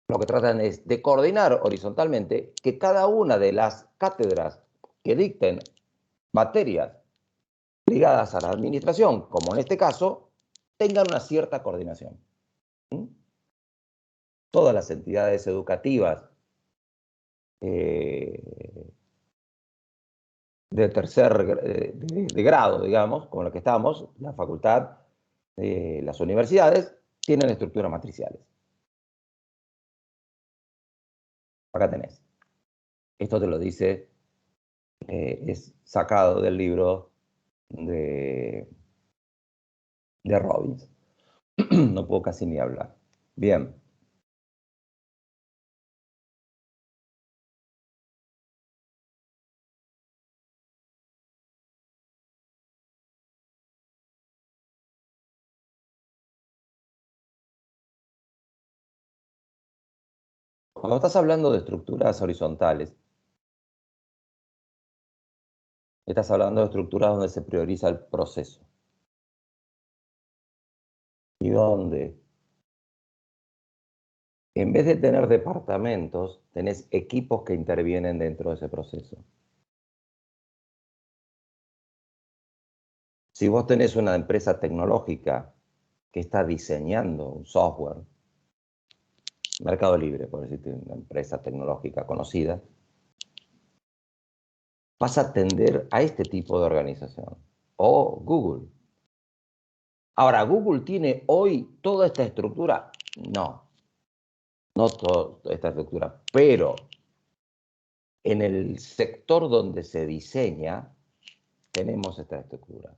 Speaker 1: lo que tratan es de coordinar horizontalmente que cada una de las cátedras que dicten materias ligadas a la administración, como en este caso, tengan una cierta coordinación. Todas las entidades educativas de tercer de grado, digamos, como la que estamos, la facultad, las universidades, tienen estructuras matriciales. Acá tenés. Esto te lo dice, es sacado del libro de Robbins. No puedo casi ni hablar. Bien. Cuando estás hablando de estructuras horizontales, estás hablando de estructuras donde se prioriza el proceso. Y donde, en vez de tener departamentos, tenés equipos que intervienen dentro de ese proceso. Si vos tenés una empresa tecnológica que está diseñando un software, Mercado Libre, por decirte, una empresa tecnológica conocida, vas a atender a este tipo de organización. O Google. Ahora, ¿Google tiene hoy toda esta estructura? No. No toda esta estructura, pero en el sector donde se diseña, tenemos esta estructura.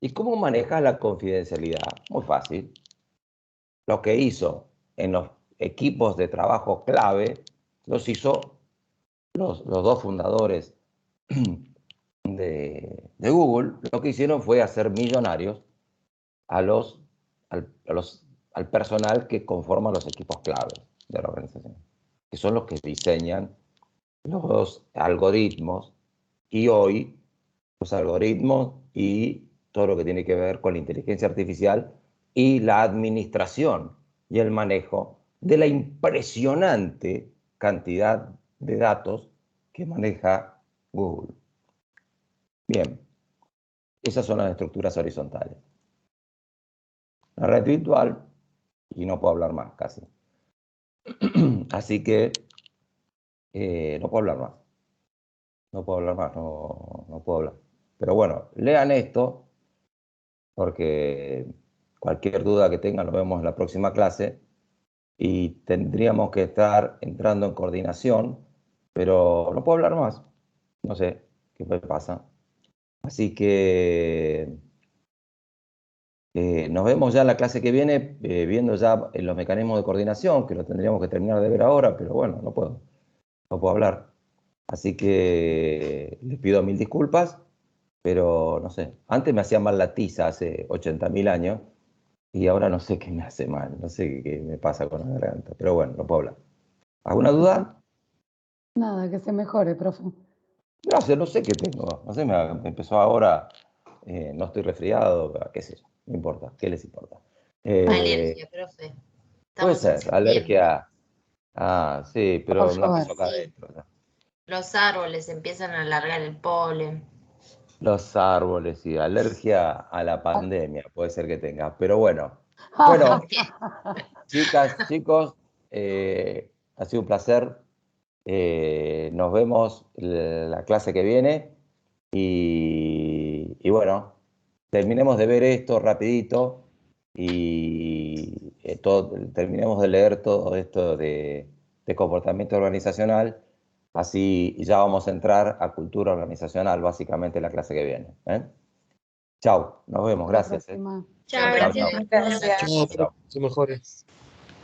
Speaker 1: ¿Y cómo manejas la confidencialidad? Muy fácil. Lo que hizo en los equipos de trabajo clave, los hizo los dos fundadores de Google. Lo que hicieron fue hacer millonarios al personal que conforma los equipos clave de la organización, que son los que diseñan los algoritmos, y hoy los algoritmos y todo lo que tiene que ver con la inteligencia artificial y la administración y el manejo de la impresionante cantidad de datos que maneja Google. Bien, esas son las estructuras horizontales. La red virtual, y no puedo hablar más casi. Así que no puedo hablar más. No puedo hablar más, no puedo hablar. Pero bueno, lean esto, porque cualquier duda que tengan lo vemos en la próxima clase, y tendríamos que estar entrando en coordinación, pero no puedo hablar más. No sé qué me pasa. Así que nos vemos ya en la clase que viene, viendo ya los mecanismos de coordinación, que lo tendríamos que terminar de ver ahora, pero bueno, no puedo hablar. Así que les pido 1000 disculpas, pero no sé, antes me hacía mal la tiza hace 80.000 años, y ahora no sé qué me hace mal, no sé qué me pasa con la garganta, pero bueno, no puedo hablar. ¿Alguna duda?
Speaker 4: Nada, que se mejore, profe.
Speaker 1: Gracias, no sé qué tengo, no sé, me empezó ahora, no estoy resfriado, qué sé yo, no importa, ¿qué les importa?
Speaker 5: Alergia, profe.
Speaker 1: Puede
Speaker 5: Estamos en
Speaker 1: ser,
Speaker 5: septiembre.
Speaker 1: alergia. Ah, sí, pero
Speaker 4: Por
Speaker 1: no
Speaker 4: favor.
Speaker 1: empezó acá
Speaker 5: Sí.
Speaker 1: adentro. ¿No?
Speaker 5: Los árboles empiezan a alargar el polen.
Speaker 1: Los árboles y alergia a la pandemia, puede ser que tenga, pero bueno.
Speaker 4: Ah,
Speaker 1: Bueno, chicas, chicos, ha sido un placer. Nos vemos la clase que viene, y bueno, terminemos de ver esto rapidito, y terminemos de leer todo esto de comportamiento organizacional. Así ya vamos a entrar a cultura organizacional, básicamente, la clase que viene. Chau, nos vemos,
Speaker 4: hasta la
Speaker 1: gracias.
Speaker 4: próxima.
Speaker 5: Chao,
Speaker 1: Chao,
Speaker 5: profe.
Speaker 1: chao.
Speaker 3: Gracias.
Speaker 6: Chao, profe, se mejore.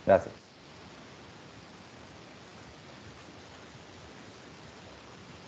Speaker 1: Gracias.